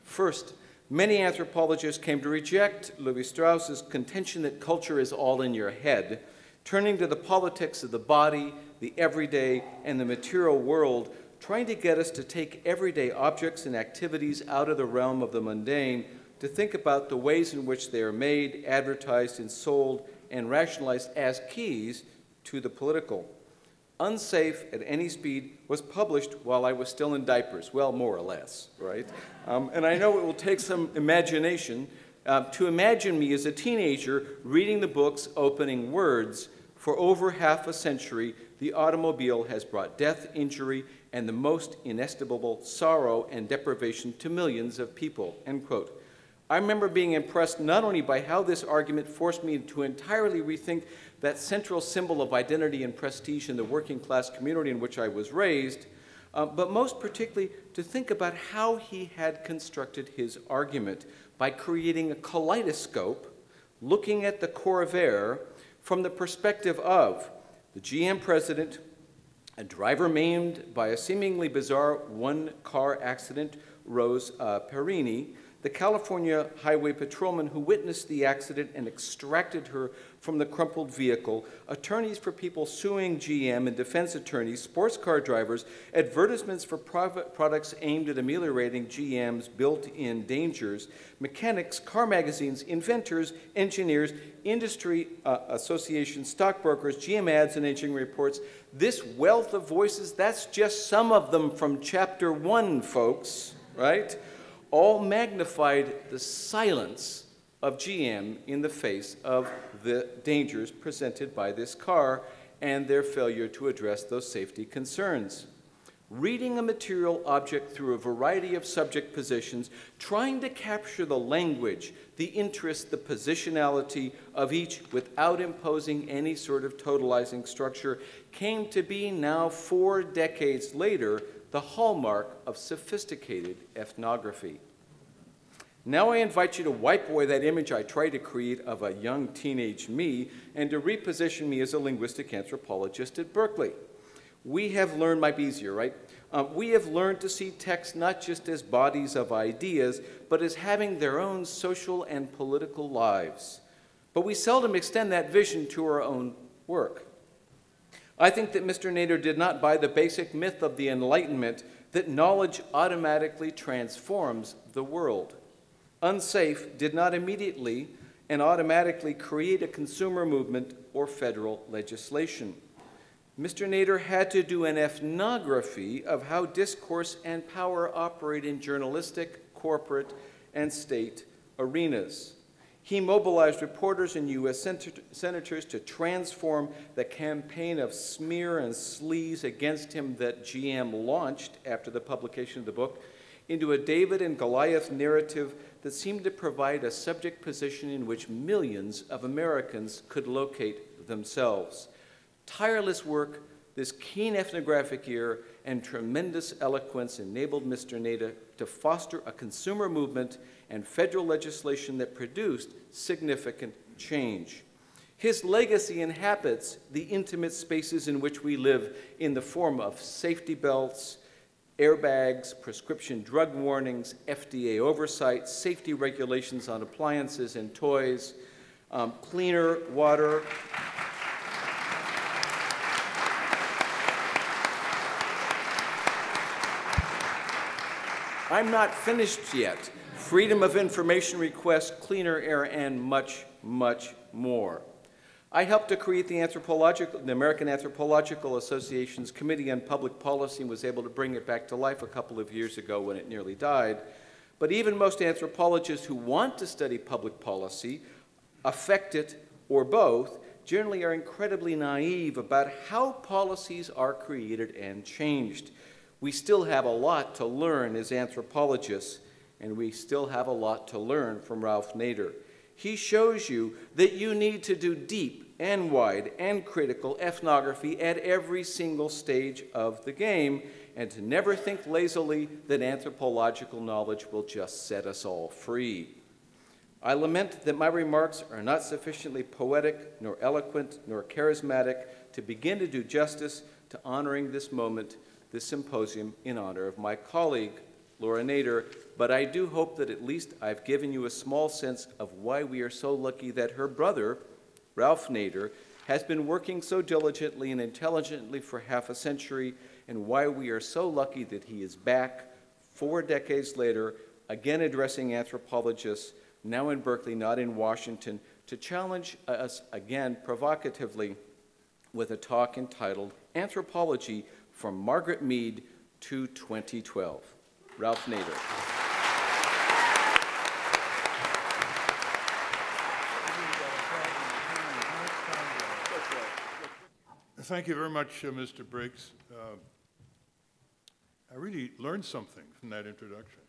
First, many anthropologists came to reject Levi Strauss's contention that culture is all in your head, turning to the politics of the body, the everyday, and the material world, trying to get us to take everyday objects and activities out of the realm of the mundane, to think about the ways in which they are made, advertised, and sold, and rationalized as keys to the political. Unsafe at Any Speed was published while I was still in diapers, well, more or less, right? And I know it will take some imagination to imagine me as a teenager reading the book's opening words. For over half a century, the automobile has brought death, injury, and the most inestimable sorrow and deprivation to millions of people, end quote. I remember being impressed not only by how this argument forced me to entirely rethink that central symbol of identity and prestige in the working class community in which I was raised, but most particularly to think about how he had constructed his argument by creating a kaleidoscope, looking at the corvair from the perspective of the GM president, a driver maimed by a seemingly bizarre one-car accident, Rose Perini, the California highway patrolman who witnessed the accident and extracted her from the crumpled vehicle, attorneys for people suing GM and defense attorneys, sports car drivers, advertisements for private products aimed at ameliorating GM's built-in dangers, mechanics, car magazines, inventors, engineers, industry associations, stockbrokers, GM ads and engineering reports. This wealth of voices, that's just some of them from chapter 1, folks, right? All magnified the silence of GM in the face of the dangers presented by this car and their failure to address those safety concerns. reading a material object through a variety of subject positions, trying to capture the language, the interest, the positionality of each without imposing any sort of totalizing structure, came to be now 4 decades later the hallmark of sophisticated ethnography. Now I invite you to wipe away that image I tried to create of a young teenage me and to reposition me as a linguistic anthropologist at Berkeley. We have learned, might be easier, right? We have learned to see texts not just as bodies of ideas, but as having their own social and political lives. But we seldom extend that vision to our own work. I think that Mr. Nader did not buy the basic myth of the Enlightenment that knowledge automatically transforms the world. Unsafe did not immediately and automatically create a consumer movement or federal legislation. Mr. Nader had to do an ethnography of how discourse and power operate in journalistic, corporate, and state arenas. He mobilized reporters and U.S. senators to transform the campaign of smear and sleaze against him that GM launched after the publication of the book into a David and Goliath narrative that seemed to provide a subject position in which millions of Americans could locate themselves. Tireless work, this keen ethnographic ear, and tremendous eloquence enabled Mr. Nader to foster a consumer movement and federal legislation that produced significant change. His legacy inhabits the intimate spaces in which we live in the form of safety belts, airbags, prescription drug warnings, FDA oversight, safety regulations on appliances and toys, cleaner water. I'm not finished yet. Freedom of information requests, cleaner air, and much, much more. I helped to create the American Anthropological Association's Committee on Public Policy and was able to bring it back to life a couple of years ago when it nearly died. But even most anthropologists who want to study public policy, affect it, or both, generally are incredibly naive about how policies are created and changed. We still have a lot to learn as anthropologists, and we still have a lot to learn from Ralph Nader. He shows you that you need to do deep and wide and critical ethnography at every single stage of the game, and to never think lazily that anthropological knowledge will just set us all free. I lament that my remarks are not sufficiently poetic, nor eloquent, nor charismatic to begin to do justice to honoring this moment, this symposium, in honor of my colleague, Laura Nader, but I do hope that at least I've given you a small sense of why we are so lucky that her brother, Ralph Nader, has been working so diligently and intelligently for half a century, and why we are so lucky that he is back 4 decades later, again addressing anthropologists, now in Berkeley, not in Washington, to challenge us again provocatively with a talk entitled Anthropology from Margaret Mead to 2012. Ralph Nader. Thank you very much, Mr. Briggs. I really learned something from that introduction.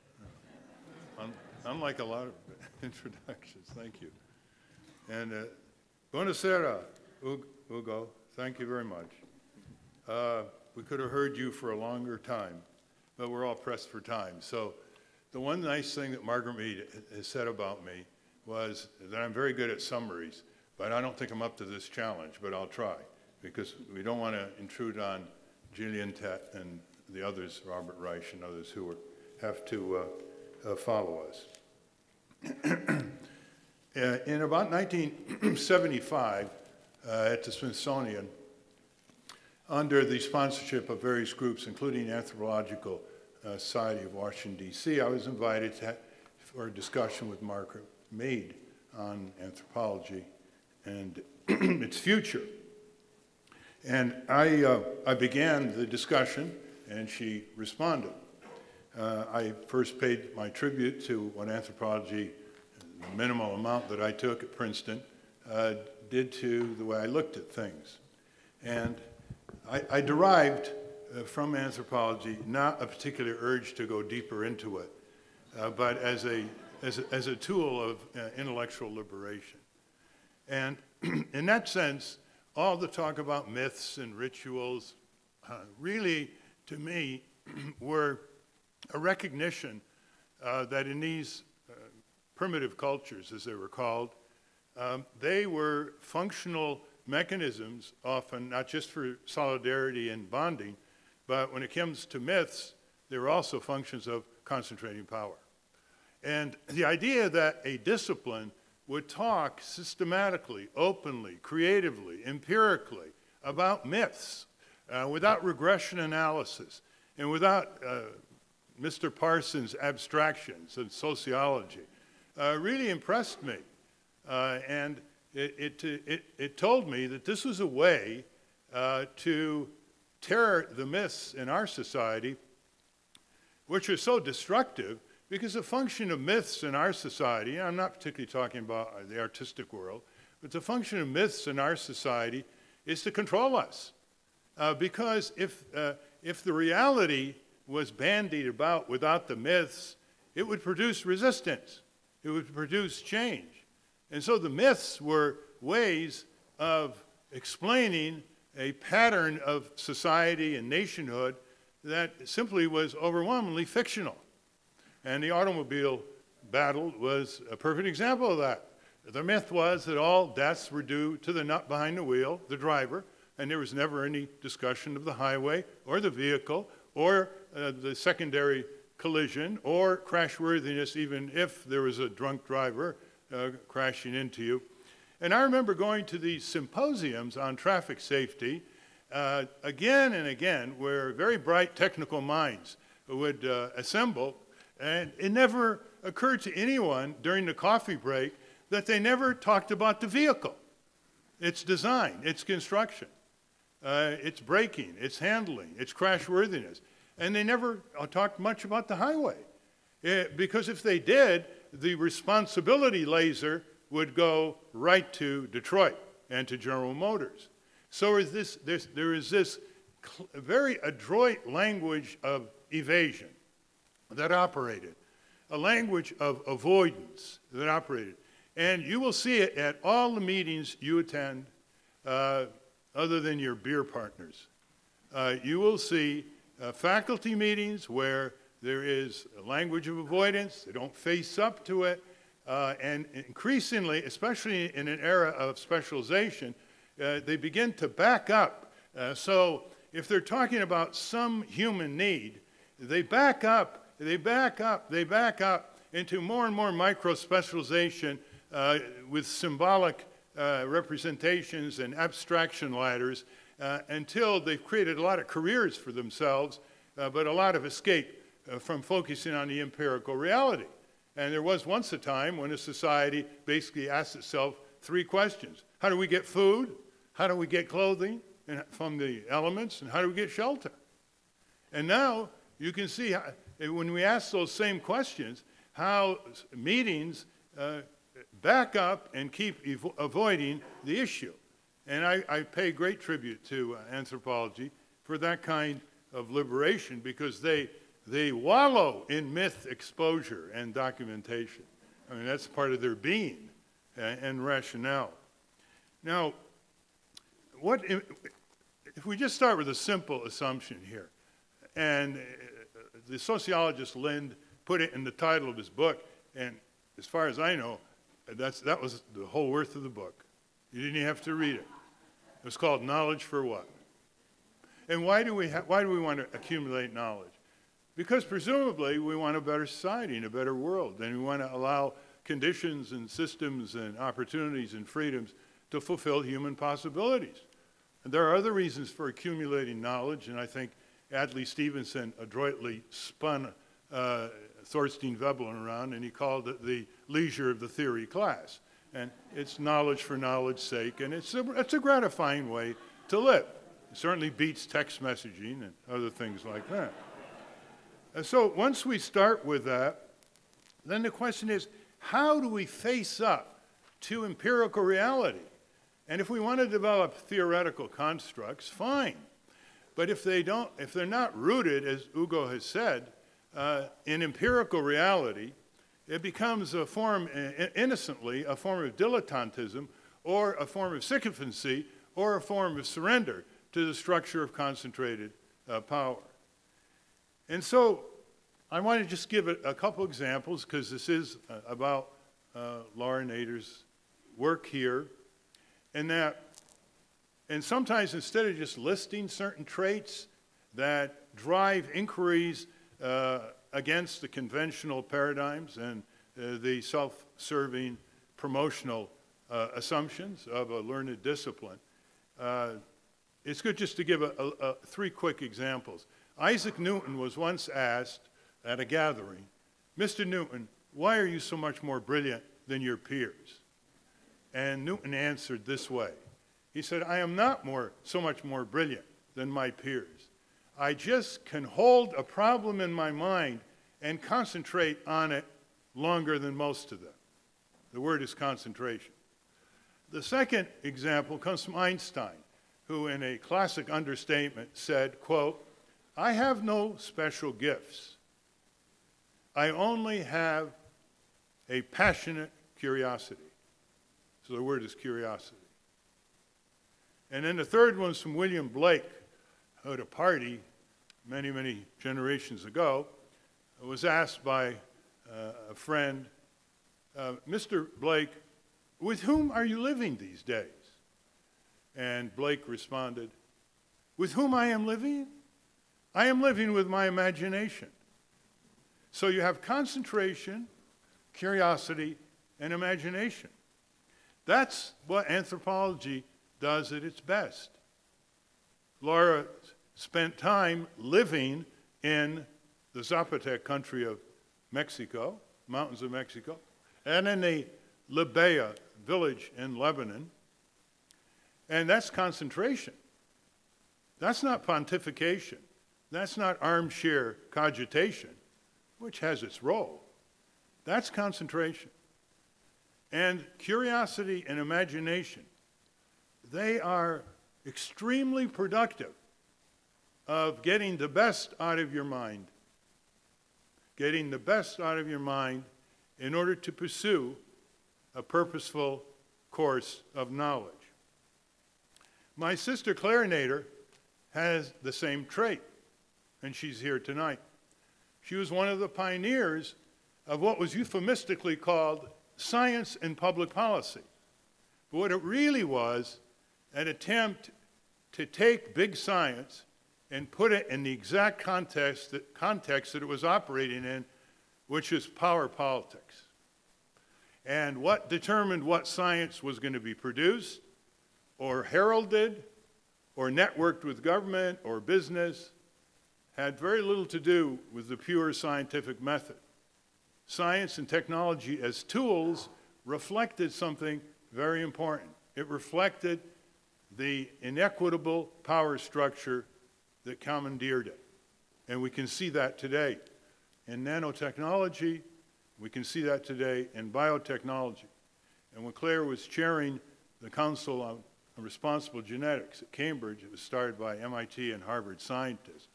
Unlike a lot of introductions, thank you. And buonasera, Ugo, thank you very much. We could have heard you for a longer time, but we're all pressed for time. So the one nice thing that Margaret Mead has said about me was that I'm very good at summaries, but I don't think I'm up to this challenge, but I'll try, because we don't want to intrude on Gillian Tett and the others, Robert Reich and others who have to follow us. In about 1975, at the Smithsonian, under the sponsorship of various groups, including Anthropological Society of Washington, D.C., I was invited for a discussion with Margaret Mead on anthropology and its future. And I began the discussion, and she responded. I first paid my tribute to what anthropology, the minimal amount that I took at Princeton, did to the way I looked at things. And I derived from anthropology, not a particular urge to go deeper into it, but as a tool of intellectual liberation. And in that sense, all the talk about myths and rituals really, to me, were a recognition that in these primitive cultures, as they were called, they were functional mechanisms, often not just for solidarity and bonding, but when it comes to myths, they were also functions of concentrating power. And the idea that a discipline would talk systematically, openly, creatively, empirically about myths without regression analysis and without Mr. Parsons' abstractions and sociology really impressed me. And it told me that this was a way to tear the myths in our society, which are so destructive, because the function of myths in our society, and I'm not particularly talking about the artistic world, but the function of myths in our society is to control us. Because if the reality was bandied about without the myths, it would produce resistance. It would produce change. And so the myths were ways of explaining a pattern of society and nationhood that simply was overwhelmingly fictional. And the automobile battle was a perfect example of that. The myth was that all deaths were due to the nut behind the wheel, the driver, and there was never any discussion of the highway or the vehicle or the secondary collision or crashworthiness, even if there was a drunk driver crashing into you. And I remember going to these symposiums on traffic safety again and again, where very bright technical minds would assemble, and it never occurred to anyone during the coffee break that they never talked about the vehicle, its design, its construction, its braking, its handling, its crashworthiness. And they never talked much about the highway. Because if they did, the responsibility laser would go right to Detroit and to General Motors. So there is this very adroit language of evasion that operated, a language of avoidance that operated. And you will see it at all the meetings you attend, other than your beer partners. You will see faculty meetings where there is a language of avoidance, they don't face up to it, and increasingly, especially in an era of specialization, they begin to back up. So if they're talking about some human need, they back up into more and more micro-specialization with symbolic representations and abstraction ladders until they've created a lot of careers for themselves, but a lot of escape from focusing on the empirical reality. And there was once a time when a society basically asked itself three questions. How do we get food? How do we get clothing from the elements? And how do we get shelter? And now you can see how, when we ask those same questions, how meetings back up and keep avoiding the issue. And I pay great tribute to anthropology for that kind of liberation, because they wallow in myth exposure and documentation. I mean, that's part of their being and rationale. Now, if we just start with a simple assumption here, and the sociologist Lind put it in the title of his book, and as far as I know, that was the whole worth of the book. You didn't even have to read it. It was called Knowledge for What? And why do we want to accumulate knowledge? Because presumably we want a better society and a better world, and we want to allow conditions and systems and opportunities and freedoms to fulfill human possibilities. And there are other reasons for accumulating knowledge, and I think Adlai Stevenson adroitly spun Thorstein Veblen around, and he called it the leisure of the theory class. And it's knowledge for knowledge's sake, and it's a gratifying way to live. It certainly beats text messaging and other things like that. And so once we start with that, then the question is, how do we face up to empirical reality? And if we want to develop theoretical constructs, fine. But if they're not rooted, as Ugo has said, in empirical reality, it becomes a form, innocently, a form of dilettantism, or a form of sycophancy, or a form of surrender to the structure of concentrated power. And so I want to just give a couple examples, because this is about Laura Nader's work here, and sometimes instead of just listing certain traits that drive inquiries against the conventional paradigms and the self-serving promotional assumptions of a learned discipline, it's good just to give three quick examples. Isaac Newton was once asked at a gathering, "Mr. Newton, why are you so much more brilliant than your peers?" And Newton answered this way. He said, "I am not so much more brilliant than my peers. I just can hold a problem in my mind and concentrate on it longer than most of them." The word is concentration. The second example comes from Einstein, who in a classic understatement said, quote, "I have no special gifts. I only have a passionate curiosity." So the word is curiosity. And then the third one's from William Blake, who at a party many, many generations ago was asked by a friend, "Mr. Blake, with whom are you living these days?" And Blake responded, "With whom I am living? I am living with my imagination." So you have concentration, curiosity, and imagination. That's what anthropology does at its best. Laura spent time living in the Zapotec country of Mexico, mountains of Mexico, and in the Libya village in Lebanon. And that's concentration. That's not pontification. That's not armchair cogitation, which has its role. That's concentration. And curiosity and imagination, they are extremely productive of getting the best out of your mind. Getting the best out of your mind in order to pursue a purposeful course of knowledge. My sister Claire Nader has the same trait, and she's here tonight. She was one of the pioneers of what was euphemistically called science and public policy. But what it really was, an attempt to take big science and put it in the exact context that it was operating in, which is power politics. And what determined what science was going to be produced, or heralded, or networked with government or business, had very little to do with the pure scientific method. Science and technology as tools reflected something very important. It reflected the inequitable power structure that commandeered it. And we can see that today in nanotechnology. We can see that today in biotechnology. And when Claire was chairing the Council on Responsible Genetics at Cambridge, it was started by MIT and Harvard scientists.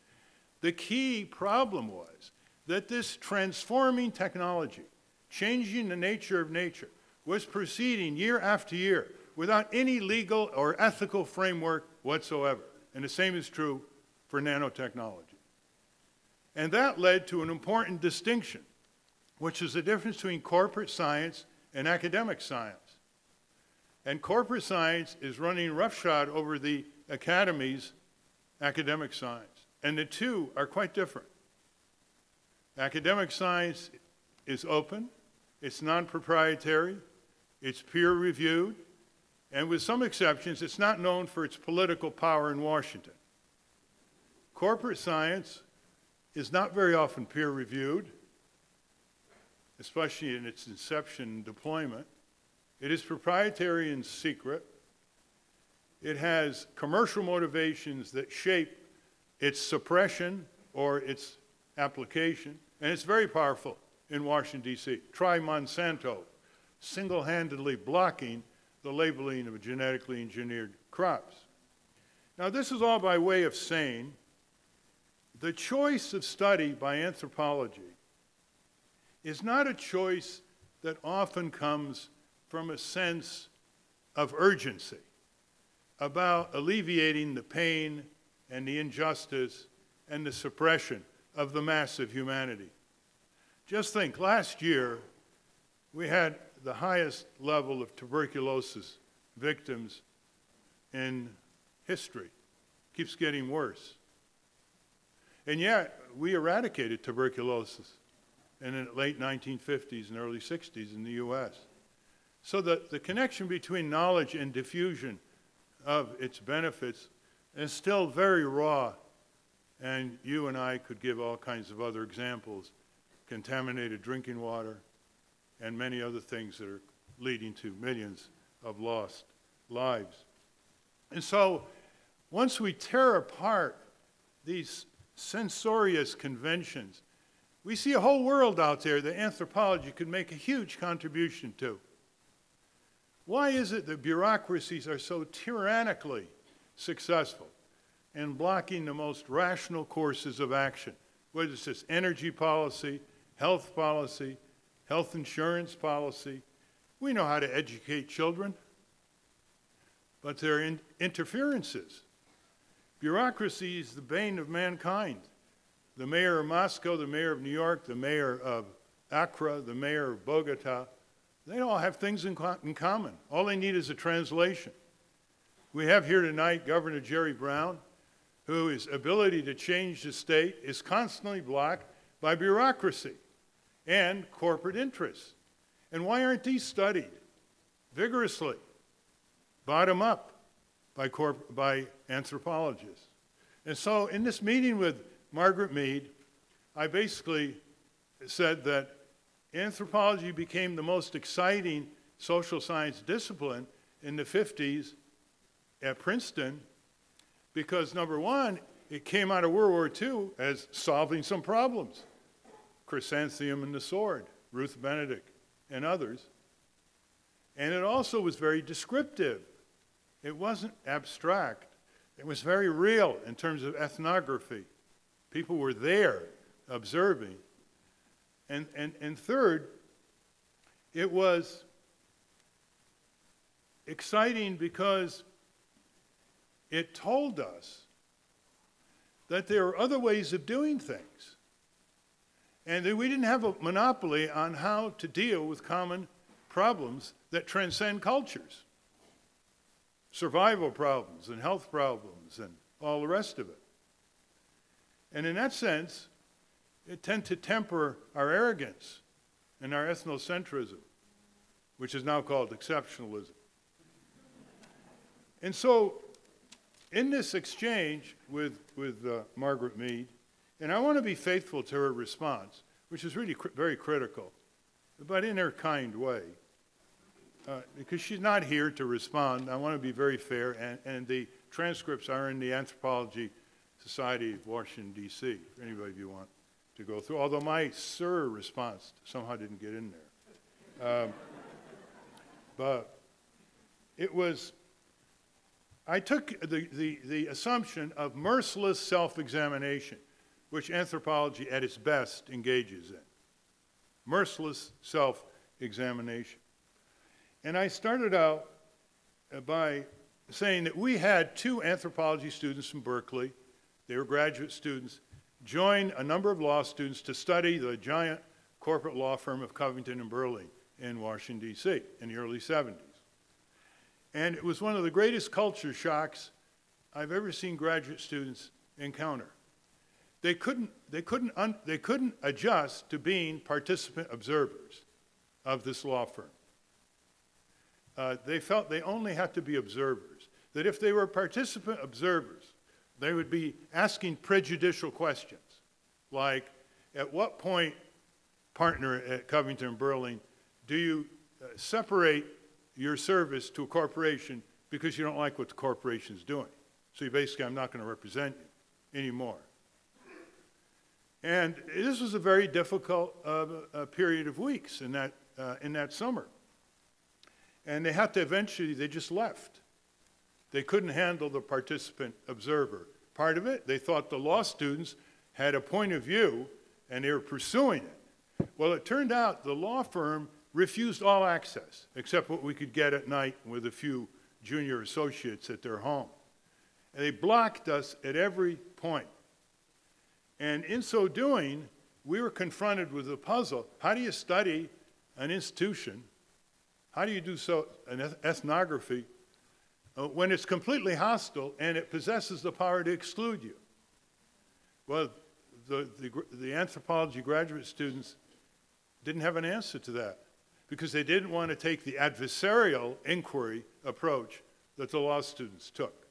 The key problem was that this transforming technology, changing the nature of nature, was proceeding year after year without any legal or ethical framework whatsoever. And the same is true for nanotechnology. And that led to an important distinction, which is the difference between corporate science and academic science. And corporate science is running roughshod over the academy's academic science. And the two are quite different. Academic science is open, it's non-proprietary, it's peer-reviewed, and with some exceptions, it's not known for its political power in Washington. Corporate science is not very often peer-reviewed, especially in its inception and deployment. It is proprietary and secret. It has commercial motivations that shape its suppression or its application, and it's very powerful in Washington, D.C. Try Monsanto single-handedly blocking the labeling of genetically engineered crops. Now, this is all by way of saying the choice of study by anthropology is not a choice that often comes from a sense of urgency about alleviating the pain and the injustice and the suppression of the mass of humanity. Just think, last year, we had the highest level of tuberculosis victims in history. Keeps getting worse. And yet, we eradicated tuberculosis in the late 1950s and early 60s in the US. So the connection between knowledge and diffusion of its benefits is still very raw, and you and I could give all kinds of other examples, contaminated drinking water, and many other things that are leading to millions of lost lives. And so, once we tear apart these censorious conventions, we see a whole world out there that anthropology could make a huge contribution to. Why is it that bureaucracies are so tyrannically successful in blocking the most rational courses of action? Whether it's this energy policy, health insurance policy. We know how to educate children, but there are interferences. Bureaucracy is the bane of mankind. The mayor of Moscow, the mayor of New York, the mayor of Accra, the mayor of Bogota, they all have things in common. All they need is a translation. We have here tonight Governor Jerry Brown, whose ability to change the state is constantly blocked by bureaucracy and corporate interests. And why aren't these studied vigorously, bottom up, by anthropologists? And so in this meeting with Margaret Mead, I basically said that anthropology became the most exciting social science discipline in the 50s at Princeton because, number one, it came out of World War II as solving some problems. Chrysanthemum and the Sword, Ruth Benedict, and others. And it also was very descriptive. It wasn't abstract. It was very real in terms of ethnography. People were there observing. And third, it was exciting because it told us that there are other ways of doing things, and that we didn't have a monopoly on how to deal with common problems that transcend cultures, survival problems and health problems and all the rest of it. And in that sense, it tends to temper our arrogance and our ethnocentrism, which is now called exceptionalism. And so, in this exchange with Margaret Mead, and I want to be faithful to her response, which is really very critical, but in her kind way, because she's not here to respond. I want to be very fair, and the transcripts are in the Anthropology Society of Washington, D.C., if anybody of you want to go through, although my sir response somehow didn't get in there. But it was, I took the assumption of merciless self-examination, which anthropology at its best engages in. Merciless self-examination. And I started out by saying that we had 2 anthropology students from Berkeley, they were graduate students, join a number of law students to study the giant corporate law firm of Covington and Burling in Washington, D.C. in the early 70s. And it was one of the greatest culture shocks I've ever seen graduate students encounter. They couldn't adjust to being participant observers of this law firm. They felt they only had to be observers, that if they were participant observers, they would be asking prejudicial questions, like, at what point, partner at Covington and Burling, do you separate your service to a corporation because you don't like what the corporation is doing? So you basically, I'm not going to represent you anymore. And this was a very difficult period of weeks in that summer. And they had to eventually, they just left. They couldn't handle the participant observer part of it. They thought the law students had a point of view and they were pursuing it. Well, it turned out the law firm refused all access except what we could get at night with a few junior associates at their home. And they blocked us at every point. And in so doing, we were confronted with the puzzle. How do you study an institution? How do you do so an ethnography when it's completely hostile and it possesses the power to exclude you? Well, the anthropology graduate students didn't have an answer to that because they didn't want to take the adversarial inquiry approach that the law students took.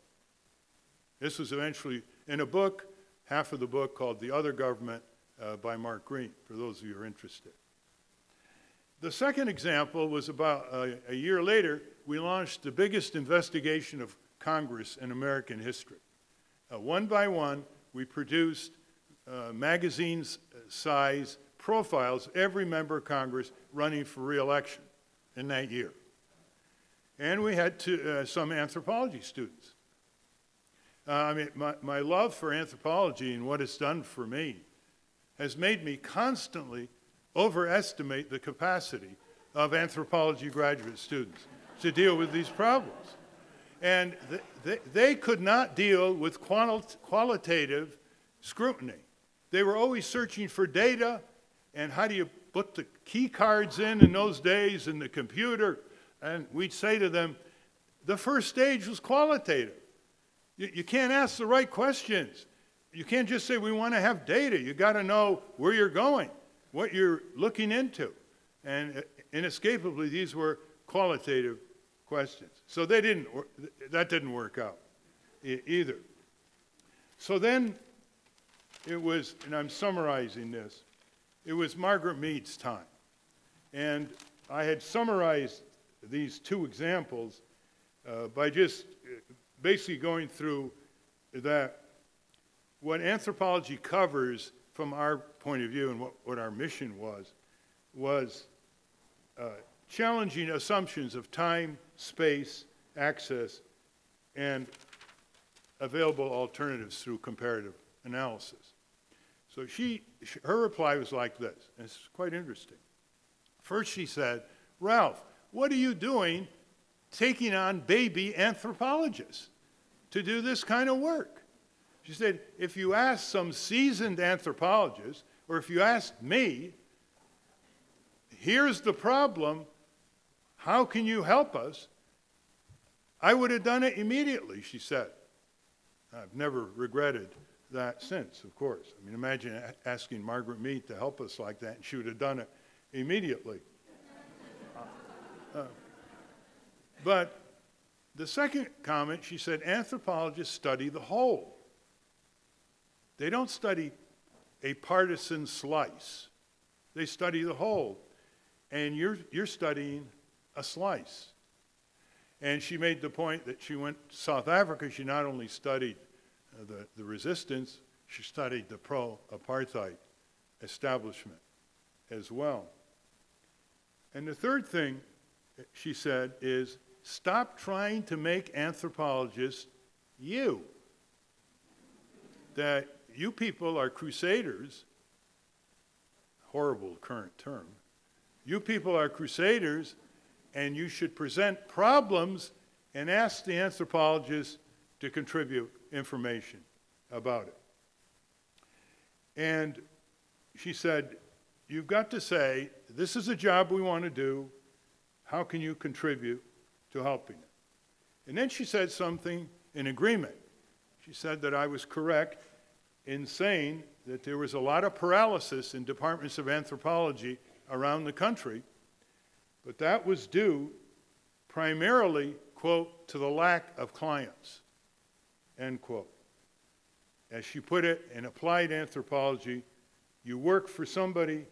This was eventually in a book, half of the book called The Other Government by Mark Green, for those of you who are interested. The second example was about a year later, we launched the biggest investigation of Congress in American history. One by one, we produced magazine-size profiles, every member of Congress running for re-election in that year. And we had some anthropology students. I mean, my love for anthropology and what it's done for me has made me constantly overestimate the capacity of anthropology graduate students to deal with these problems. And they could not deal with qualitative scrutiny. They were always searching for data, and how do you put the key cards in those days in the computer? And we'd say to them, the first stage was qualitative. You can't ask the right questions. You can't just say, we want to have data. You got to know where you're going, what you're looking into. And inescapably, these were qualitative questions. So that didn't work out either. So then it was, and I'm summarizing this, it was Margaret Mead's time. And I had summarized these two examples by just basically going through that what anthropology covers from our point of view and what our mission was challenging assumptions of time, space, access, and available alternatives through comparative analysis. So her reply was like this, and it's quite interesting. First she said, Ralph, what are you doing taking on baby anthropologists to do this kind of work? She said, if you ask some seasoned anthropologist, or if you asked me, here's the problem, how can you help us? I would have done it immediately, she said. I've never regretted that since, of course. I mean, imagine asking Margaret Mead to help us like that, and she would have done it immediately. But the second comment, she said, anthropologists study the whole. They don't study a partisan slice. They study the whole. And you're studying a slice. And she made the point that she went to South Africa. She not only studied the resistance, she studied the pro-apartheid establishment as well. And the third thing she said is, stop trying to make anthropologists you. That you people are crusaders, horrible current term. You people are crusaders, and you should present problems and ask the anthropologists to contribute information about it. And she said, you've got to say, this is a job we want to do. How can you contribute to helping it? And then she said something in agreement. She said that I was correct in saying that there was a lot of paralysis in departments of anthropology around the country, but that was due primarily, quote, to the lack of clients, end quote. As she put it, in applied anthropology, you work for somebody.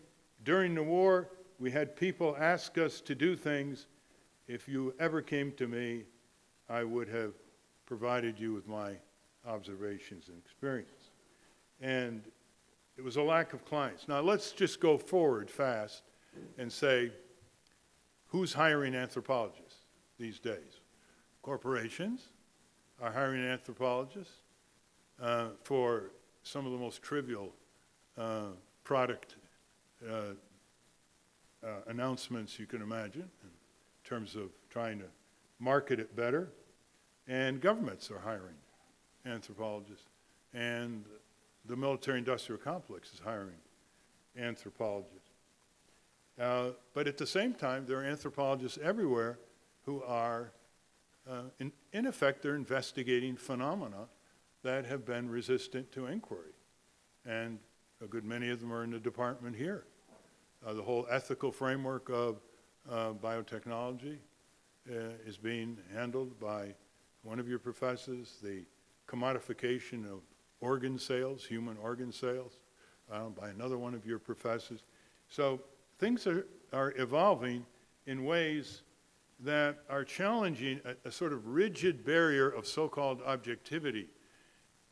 During the war, we had people ask us to do things. If you ever came to me, I would have provided you with my observations and experience. And it was a lack of clients. Now let's just go forward fast and say, who's hiring anthropologists these days? Corporations, are hiring anthropologists for some of the most trivial product announcements you can imagine in terms of trying to market it better. And governments are hiring anthropologists. And the military-industrial complex is hiring anthropologists. But at the same time, there are anthropologists everywhere who are, in effect, they're investigating phenomena that have been resistant to inquiry. And a good many of them are in the department here. The whole ethical framework of biotechnology is being handled by one of your professors. The commodification of organ sales, human organ sales, by another one of your professors. So things are evolving in ways that are challenging a sort of rigid barrier of so-called objectivity.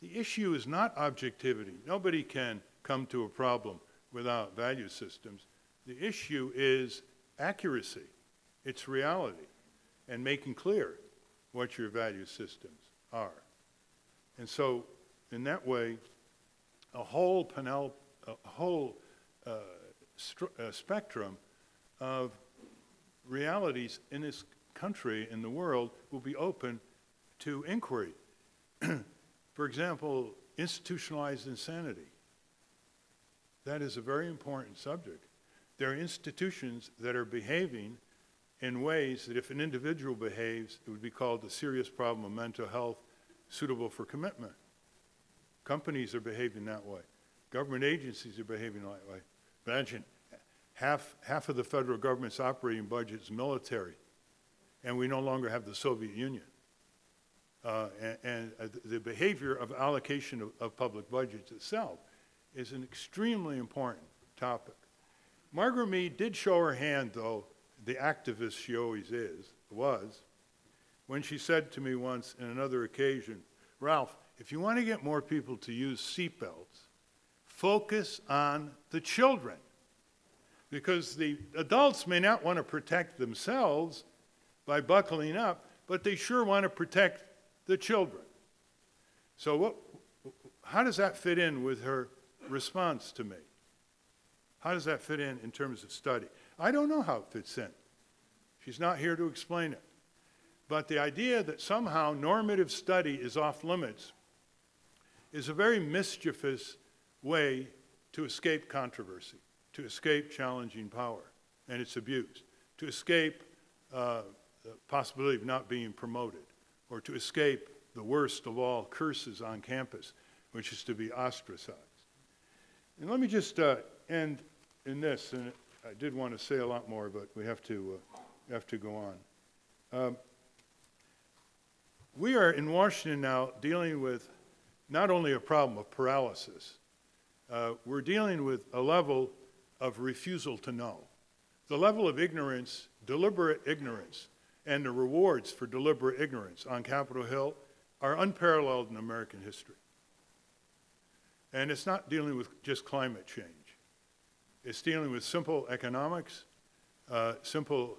The issue is not objectivity. Nobody can come to a problem without value systems. The issue is accuracy. It's reality, and making clear what your value systems are. And so, in that way, a whole spectrum of realities in this country, in the world, will be open to inquiry. For example, institutionalized insanity. That is a very important subject. There are institutions that are behaving in ways that if an individual behaves, it would be called a serious problem of mental health suitable for commitment. Companies are behaving that way. Government agencies are behaving that way. Imagine, half of the federal government's operating budget is military, and we no longer have the Soviet Union. The behavior of allocation of public budgets itself is an extremely important topic. Margaret Mead did show her hand, though, the activist she always was, when she said to me once on another occasion, Ralph, if you want to get more people to use seatbelts, focus on the children. Because the adults may not want to protect themselves by buckling up, but they sure want to protect the children. So how does that fit in with her response to me? How does that fit in terms of study? I don't know how it fits in. She's not here to explain it. But the idea that somehow normative study is off limits is a very mischievous way to escape controversy, to escape challenging power and its abuse, to escape the possibility of not being promoted, or to escape the worst of all curses on campus, which is to be ostracized. And let me just end in this, and I did want to say a lot more, but we have to go on. We are in Washington now dealing with not only a problem of paralysis, we're dealing with a level of refusal to know. The level of ignorance, deliberate ignorance, and the rewards for deliberate ignorance on Capitol Hill are unparalleled in American history. And it's not dealing with just climate change. It's dealing with simple economics, simple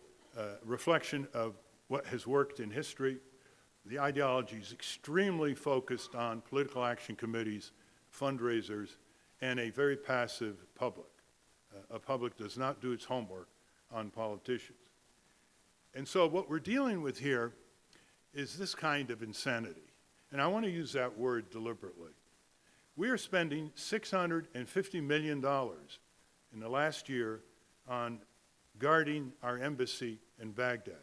reflection of what has worked in history. The ideology is extremely focused on political action committees, fundraisers, and a very passive public. A public does not do its homework on politicians. And so what we're dealing with here is this kind of insanity. And I want to use that word deliberately. We are spending $650 million in the last year on guarding our embassy in Baghdad.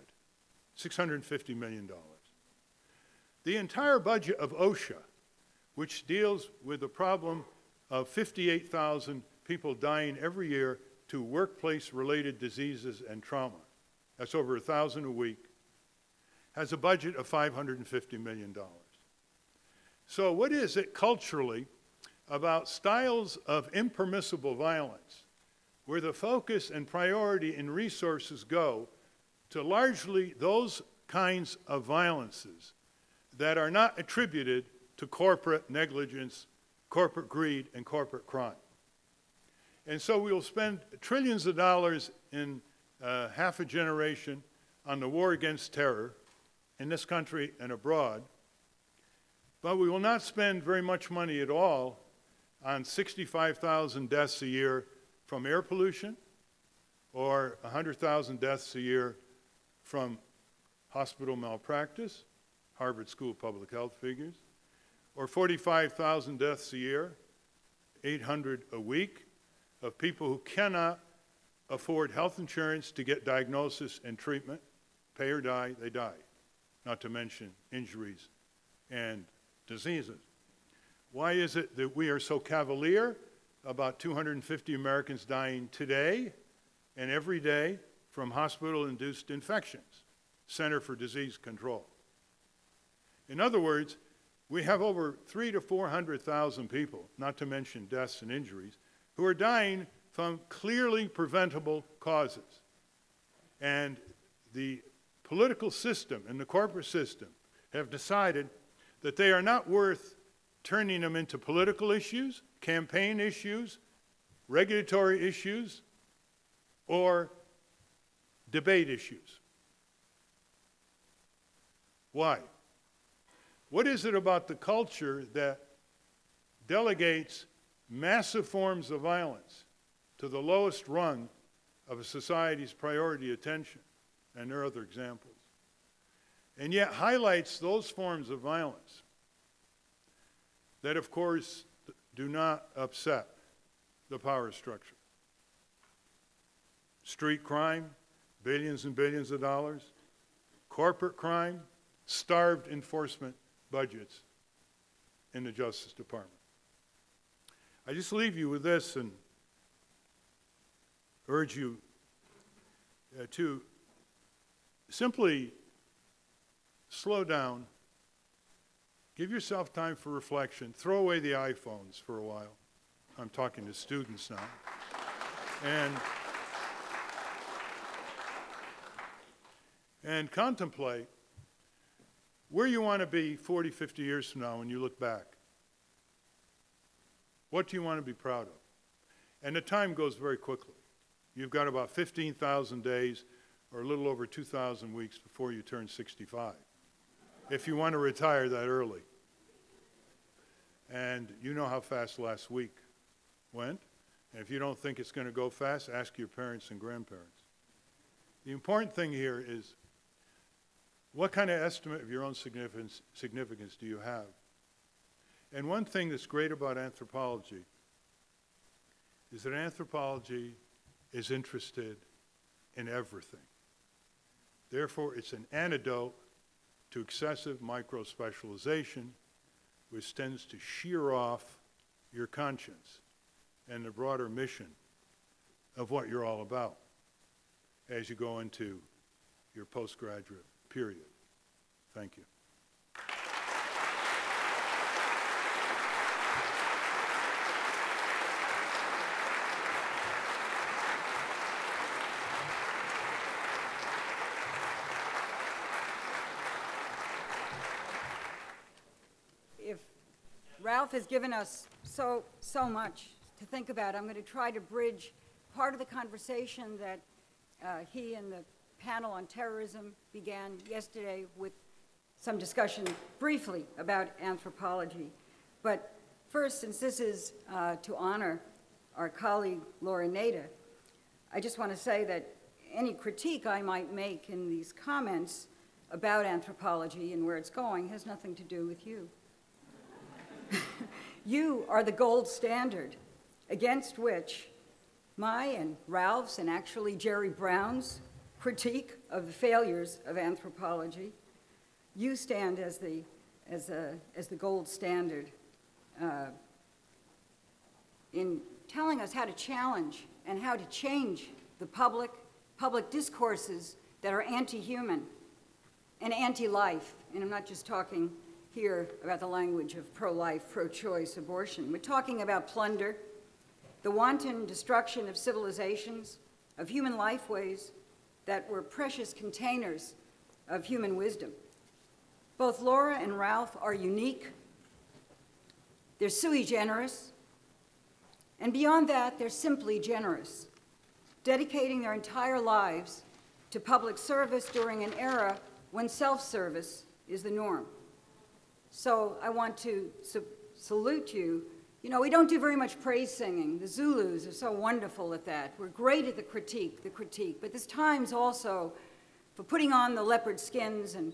$650 million. The entire budget of OSHA, which deals with the problem of 58,000 people dying every year to workplace-related diseases and trauma, that's over 1,000 a week, has a budget of $550 million. So what is it culturally about styles of impermissible violence where the focus and priority and resources go to largely those kinds of violences that are not attributed to corporate negligence, corporate greed, and corporate crime? And so we will spend trillions of dollars in half a generation on the war against terror in this country and abroad, But we will not spend very much money at all on 65,000 deaths a year from air pollution, or 100,000 deaths a year from hospital malpractice, Harvard School of Public Health figures, or 45,000 deaths a year, 800 a week, of people who cannot afford health insurance to get diagnosis and treatment. Pay or die, they die, not to mention injuries and diseases. Why is it that we are so cavalier about 250 Americans dying today and every day from hospital-induced infections? Center for Disease Control. In other words, we have over 300,000 to 400,000 people, not to mention deaths and injuries, who are dying from clearly preventable causes. And the political system and the corporate system have decided that they are not worth turning them into political issues, campaign issues, regulatory issues, or debate issues. Why? What is it about the culture that delegates massive forms of violence to the lowest rung of a society's priority attention? And there are other examples. And yet highlights those forms of violence that, of course, do not upset the power structure. Street crime, billions and billions of dollars. Corporate crime, starved enforcement budgets in the Justice Department. I just leave you with this and urge you to simply slow down, give yourself time for reflection, throw away the iPhones for a while. I'm talking to students now. And contemplate where you want to be 40, 50 years from now when you look back. What do you want to be proud of? And the time goes very quickly. You've got about 15,000 days or a little over 2,000 weeks before you turn 65, if you want to retire that early. And you know how fast last week went. And if you don't think it's going to go fast, ask your parents and grandparents. The important thing here is, what kind of estimate of your own significance do you have? And one thing that's great about anthropology is that anthropology is interested in everything. Therefore, it's an antidote to excessive micro-specialization, which tends to shear off your conscience and the broader mission of what you're all about as you go into your postgraduate period. Thank you. If Ralph has given us so much to think about, I'm going to try to bridge part of the conversation that he and the panel on terrorism began yesterday with some discussion briefly about anthropology. But first, since this is to honor our colleague Laura Nader, I just want to say that any critique I might make in these comments about anthropology and where it's going has nothing to do with you. You are the gold standard against which my and Ralph's and actually Jerry Brown's critique of the failures of anthropology. You stand as the gold standard in telling us how to challenge and how to change the public discourses that are anti-human and anti-life. And I'm not just talking here about the language of pro-life, pro-choice, abortion. We're talking about plunder, the wanton destruction of civilizations, of human lifeways that were precious containers of human wisdom. Both Laura and Ralph are unique. They're sui generis. And beyond that, they're simply generous, dedicating their entire lives to public service during an era when self-service is the norm. So I want to salute you. You know, we don't do very much praise singing. The Zulus are so wonderful at that. We're great at the critique, but there's times also for putting on the leopard skins and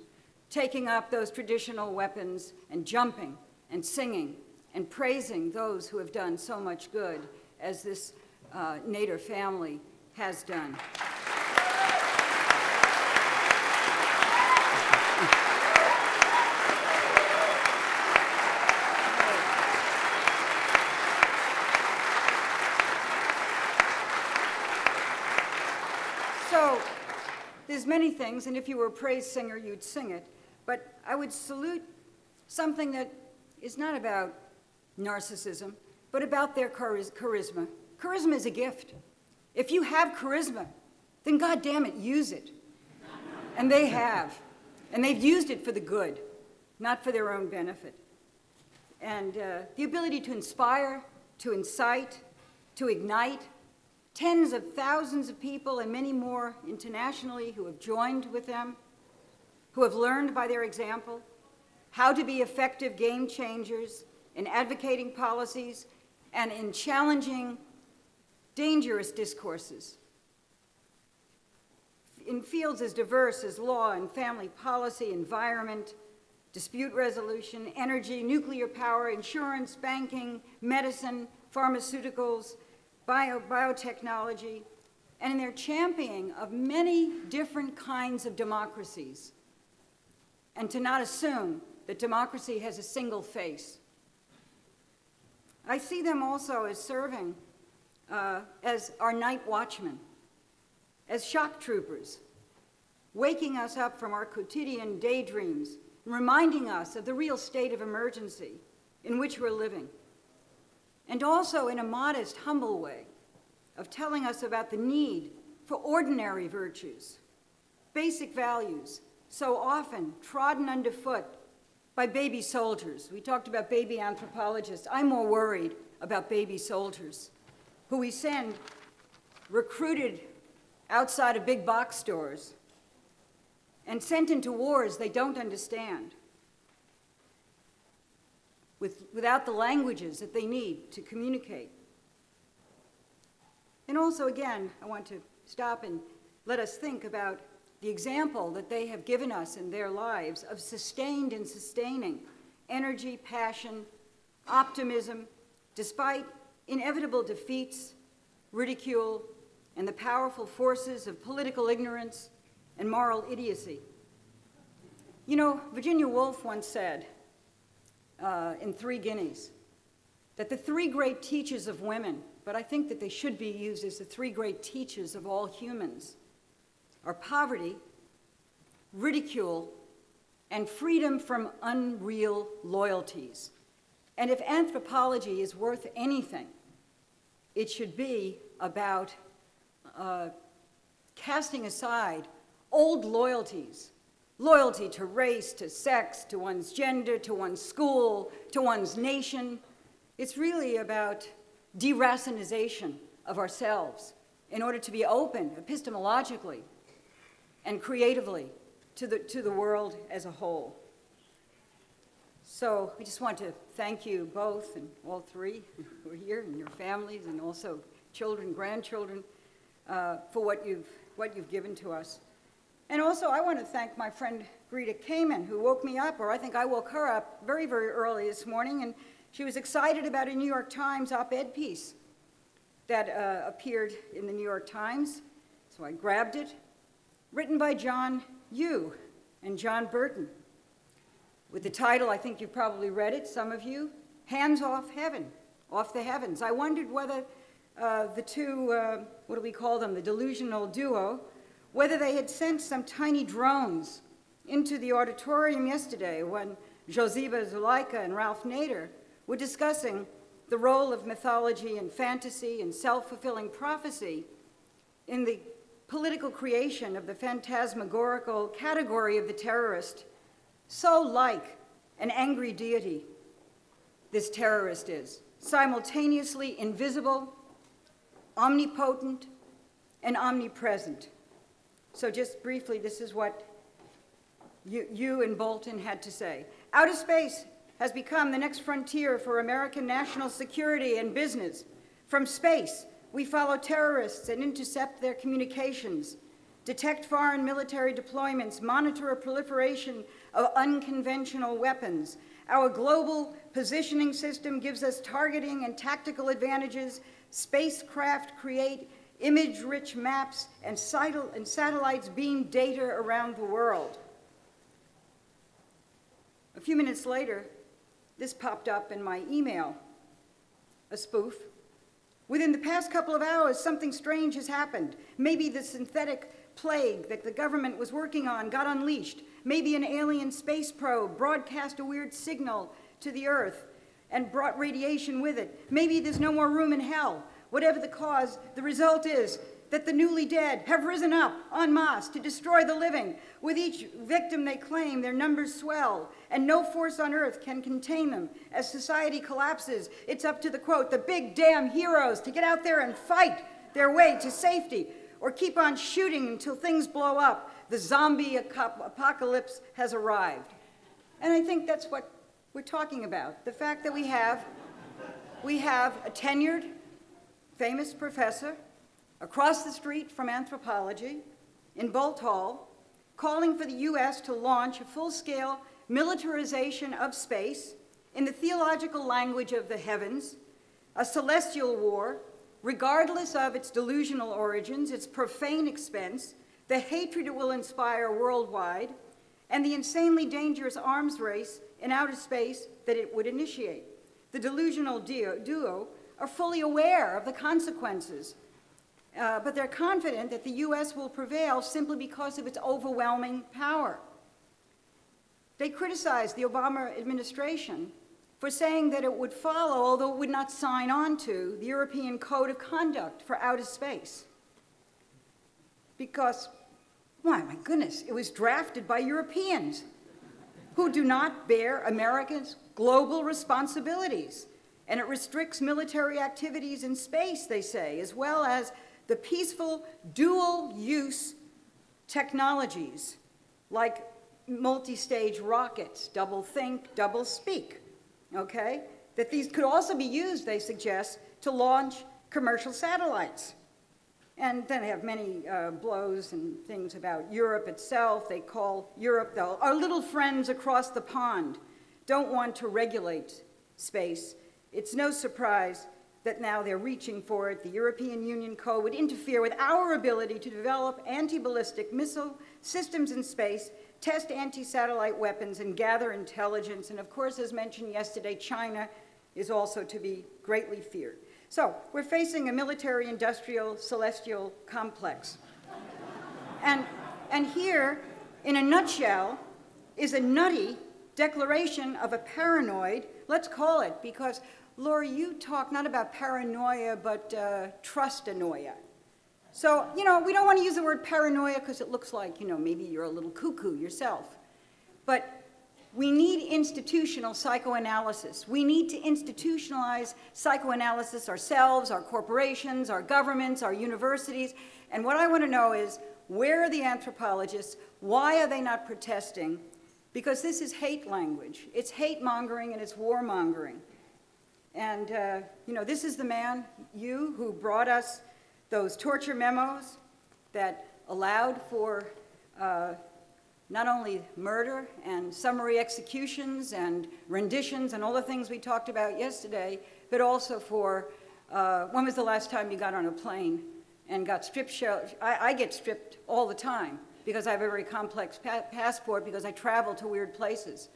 taking up those traditional weapons and jumping and singing and praising those who have done so much good as this Nader family has done. So there's many things, and if you were a praise singer, you'd sing it, but I would salute something that is not about narcissism, but about their charisma. Charisma is a gift. If you have charisma, then God damn it, use it. And they have. And they've used it for the good, not for their own benefit. And the ability to inspire, to incite, to ignite, tens of thousands of people and many more internationally who have joined with them, who have learned by their example how to be effective game changers in advocating policies and in challenging dangerous discourses in fields as diverse as law and family policy, environment, dispute resolution, energy, nuclear power, insurance, banking, medicine, pharmaceuticals, biotechnology, and in their championing of many different kinds of democracies, and to not assume that democracy has a single face. I see them also as serving as our night watchmen, as shock troopers, waking us up from our quotidian daydreams, and reminding us of the real state of emergency in which we're living, and also in a modest, humble way of telling us about the need for ordinary virtues, basic values, so often trodden underfoot by baby soldiers. We talked about baby anthropologists. I'm more worried about baby soldiers who we send recruited outside of big box stores and sent into wars they don't understand, without the languages that they need to communicate. And also, again, I want to stop and let us think about the example that they have given us in their lives of sustained and sustaining energy, passion, optimism, despite inevitable defeats, ridicule, and the powerful forces of political ignorance and moral idiocy. You know, Virginia Woolf once said in 3 Guineas that the 3 great teachers of women, but I think that they should be used as the 3 great teachers of all humans, are poverty, ridicule, and freedom from unreal loyalties. And if anthropology is worth anything, it should be about casting aside old loyalties, loyalty to race, to sex, to one's gender, to one's school, to one's nation. It's really about deracinization of ourselves in order to be open epistemologically and creatively to the world as a whole. So I just want to thank you both, and all 3 who are here, and your families, and also children, grandchildren, for what you've given to us. And also, I want to thank my friend Greta Kamen, who woke me up, or I think I woke her up very, very early this morning, and she was excited about a New York Times op-ed piece that appeared in the New York Times. So I grabbed it, written by John Yoo and John Burton, with the title, I think you've probably read it, some of you, Hands Off Heaven, Off the Heavens. I wondered whether the two, what do we call them, the delusional duo, whether they had sent some tiny drones into the auditorium yesterday when Josiba Zuleika and Ralph Nader were discussing the role of mythology and fantasy and self-fulfilling prophecy in the political creation of the phantasmagorical category of the terrorist, so like an angry deity this terrorist is, simultaneously invisible, omnipotent, and omnipresent. So just briefly, this is what you and Bolton had to say. Outer space has become the next frontier for American national security and business. From space, we follow terrorists and intercept their communications, detect foreign military deployments, monitor a proliferation of unconventional weapons. Our global positioning system gives us targeting and tactical advantages. Spacecraft create image-rich maps, and satellites beam data around the world. A few minutes later, this popped up in my email, a spoof. Within the past couple of hours, something strange has happened. Maybe the synthetic plague that the government was working on got unleashed. Maybe an alien space probe broadcast a weird signal to the Earth and brought radiation with it. Maybe there's no more room in hell. Whatever the cause, the result is that the newly dead have risen up en masse to destroy the living. With each victim they claim, their numbers swell, and no force on earth can contain them. As society collapses, it's up to the, quote, the big damn heroes to get out there and fight their way to safety, or keep on shooting until things blow up. The zombie apocalypse has arrived. And I think that's what we're talking about. The fact that we have a tenured, famous professor across the street from Anthropology in Bolt Hall calling for the US to launch a full-scale militarization of space in the theological language of the heavens, a celestial war, regardless of its delusional origins, its profane expense, the hatred it will inspire worldwide, and the insanely dangerous arms race in outer space that it would initiate. The delusional duo are fully aware of the consequences, but they're confident that the US will prevail simply because of its overwhelming power. They criticize the Obama administration for saying that it would follow, although it would not sign on to, the European Code of Conduct for Outer Space. Because, why, my goodness, it was drafted by Europeans who do not bear America's global responsibilities. And it restricts military activities in space, they say, as well as the peaceful dual-use technologies like multi-stage rockets, double think, double speak, okay? That these could also be used, they suggest, to launch commercial satellites. And then they have many blows and things about Europe itself. They call Europe, though, our little friends across the pond don't want to regulate space. It's no surprise that now they're reaching for it. The European Union Code would interfere with our ability to develop anti-ballistic missile systems in space, test anti-satellite weapons, and gather intelligence. And of course, as mentioned yesterday, China is also to be greatly feared. So we're facing a military-industrial celestial complex. And here, in a nutshell, is a nutty declaration of a paranoid, let's call it, because Laura, you talk not about paranoia, but trust-anoia. So, you know, we don't want to use the word paranoia because it looks like, you know, maybe you're a little cuckoo yourself. But we need institutional psychoanalysis. We need to institutionalize psychoanalysis ourselves, our corporations, our governments, our universities. And what I want to know is, where are the anthropologists? Why are they not protesting? Because this is hate language. It's hate-mongering and it's war-mongering. And, you know, this is the man, you, who brought us those torture memos that allowed for not only murder and summary executions and renditions and all the things we talked about yesterday, but also for, when was the last time you got on a plane and got strip searched? I get stripped all the time because I have a very complex passport because I travel to weird places.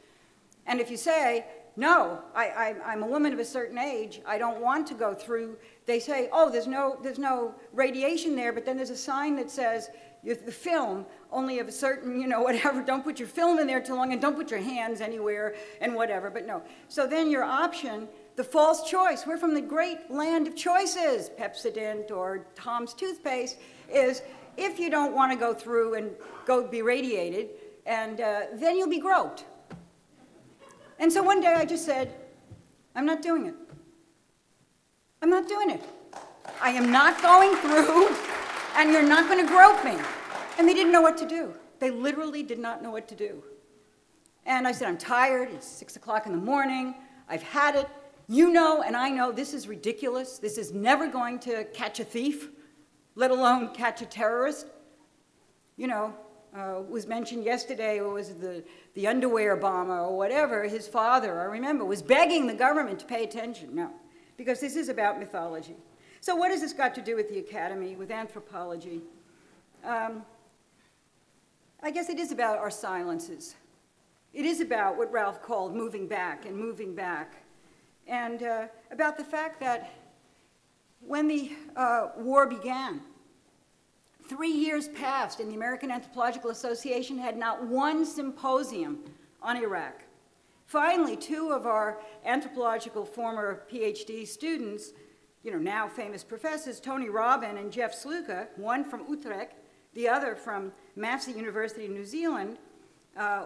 And if you say, no, I'm a woman of a certain age, I don't want to go through, they say, oh, there's no radiation there, but then there's a sign that says, the film, only of a certain, you know, whatever, don't put your film in there too long, and don't put your hands anywhere, and whatever, but no. So then your option, the false choice, we're from the great land of choices, Pepsodent or Tom's toothpaste, is if you don't want to go through and go be radiated, and then you'll be groped. And so one day I just said, I'm not doing it. I'm not doing it. I am not going through, and you're not going to grope me. And they didn't know what to do. They literally did not know what to do. And I said, I'm tired, it's 6 o'clock in the morning, I've had it. You know and I know this is ridiculous. This is never going to catch a thief, let alone catch a terrorist. You know, was mentioned yesterday, or was it the underwear bomber or whatever, his father, I remember, was begging the government to pay attention. No, because this is about mythology. So what has this got to do with the academy, with anthropology? I guess it is about our silences. It is about what Ralph called moving back and moving back. And about the fact that when the war began, 3 years passed and the American Anthropological Association had not one symposium on Iraq. Finally, 2 of our anthropological former PhD students, you know, now famous professors, Tony Robin and Jeff Sluka, one from Utrecht, the other from Massey University in New Zealand,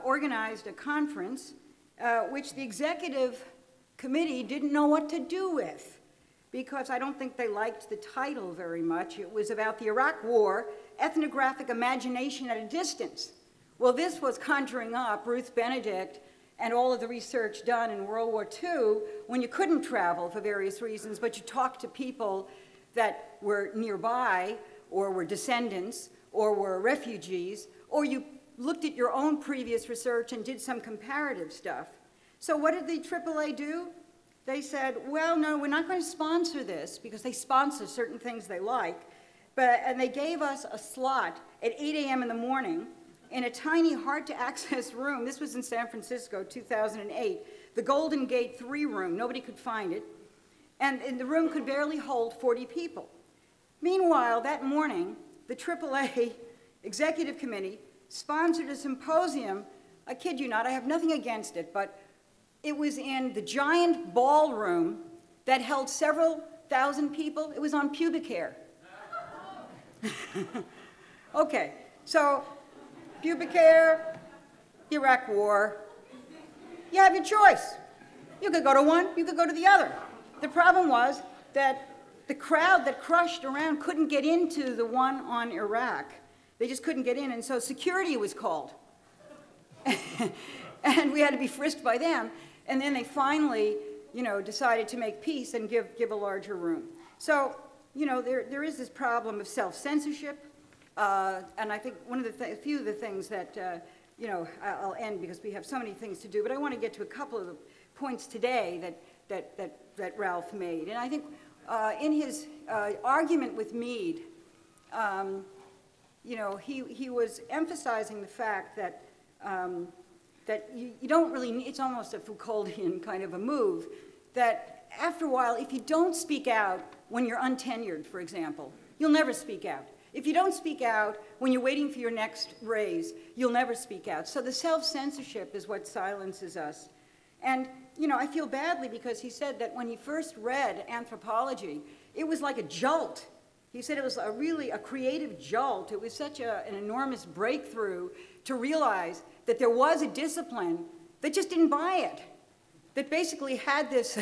organized a conference which the executive committee didn't know what to do with, because I don't think they liked the title very much. It was about the Iraq War, ethnographic imagination at a distance. Well, this was conjuring up Ruth Benedict and all of the research done in World War II when you couldn't travel for various reasons, but you talked to people that were nearby or were descendants or were refugees, or you looked at your own previous research and did some comparative stuff. So what did the AAA do? They said, well, no, we're not going to sponsor this, because they sponsor certain things they like, and they gave us a slot at 8 a.m. in the morning in a tiny, hard-to-access room. This was in San Francisco, 2008, the Golden Gate 3 room. Nobody could find it. And the room could barely hold 40 people. Meanwhile, that morning, the AAA Executive Committee sponsored a symposium. I kid you not, I have nothing against it, but it was in the giant ballroom that held several thousand people. It was on pubic hair. Okay, so pubic hair, Iraq War. You have your choice. You could go to one, you could go to the other. The problem was that the crowd that crushed around couldn't get into the one on Iraq. They just couldn't get in, and so security was called. And we had to be frisked by them. And then they finally, you know, decided to make peace and give a larger room. So, you know, there is this problem of self-censorship. And I think one of the a few of the things that, you know, I'll end because we have so many things to do, but I want to get to a couple of the points today that Ralph made. And I think in his argument with Mead, you know, he was emphasizing the fact that that you don't really need, it's almost a Foucauldian kind of a move, that after a while, if you don't speak out when you're untenured, for example, you'll never speak out. If you don't speak out when you're waiting for your next raise, you'll never speak out. So the self-censorship is what silences us. And, you know, I feel badly because he said that when he first read Anthropology, it was like a jolt. He said it was really a creative jolt. It was such an enormous breakthrough to realize that there was a discipline that just didn't buy it, that basically had this,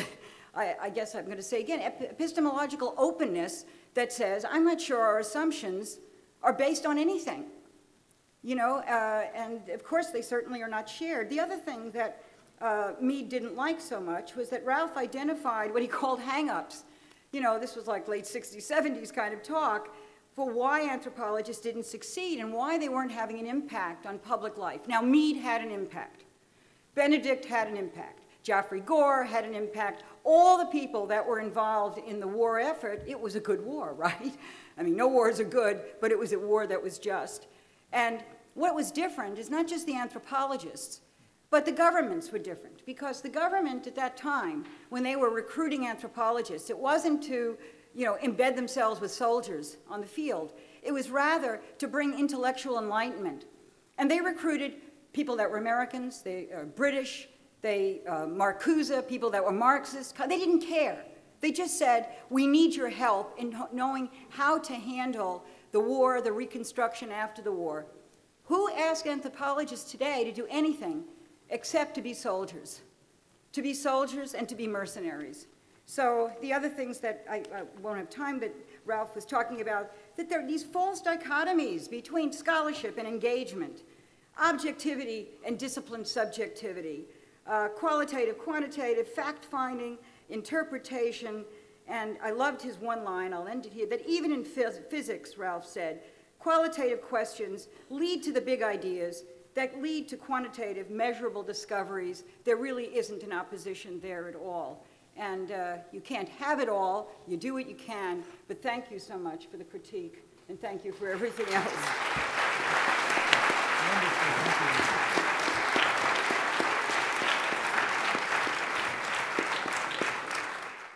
I guess I'm going to say again, epistemological openness that says, I'm not sure our assumptions are based on anything. You know, and of course they certainly are not shared. The other thing that Mead didn't like so much was that Ralph identified what he called hang-ups. You know, this was like late 60s, 70s kind of talk for why anthropologists didn't succeed and why they weren't having an impact on public life. Now, Mead had an impact. Benedict had an impact. Geoffrey Gore had an impact. All the people that were involved in the war effort, it was a good war, right? I mean, no wars are good, but it was a war that was just. And what was different is not just the anthropologists, but the governments were different, because the government at that time, when they were recruiting anthropologists, it wasn't to, you know, embed themselves with soldiers on the field. It was rather to bring intellectual enlightenment. And they recruited people that were Americans, they British, they Marcuse, people that were Marxists. They didn't care. They just said, we need your help in knowing how to handle the war, the reconstruction after the war. Who asks anthropologists today to do anything except to be soldiers and to be mercenaries? So the other things that I won't have time, but Ralph was talking about, that there are these false dichotomies between scholarship and engagement. objectivity and disciplined subjectivity, qualitative, quantitative, fact-finding, interpretation, and I loved his one line, I'll end it here, that even in physics, Ralph said, qualitative questions lead to the big ideas that lead to quantitative, measurable discoveries. There really isn't an opposition there at all. And you can't have it all, you do what you can, but thank you so much for the critique, and thank you for everything else.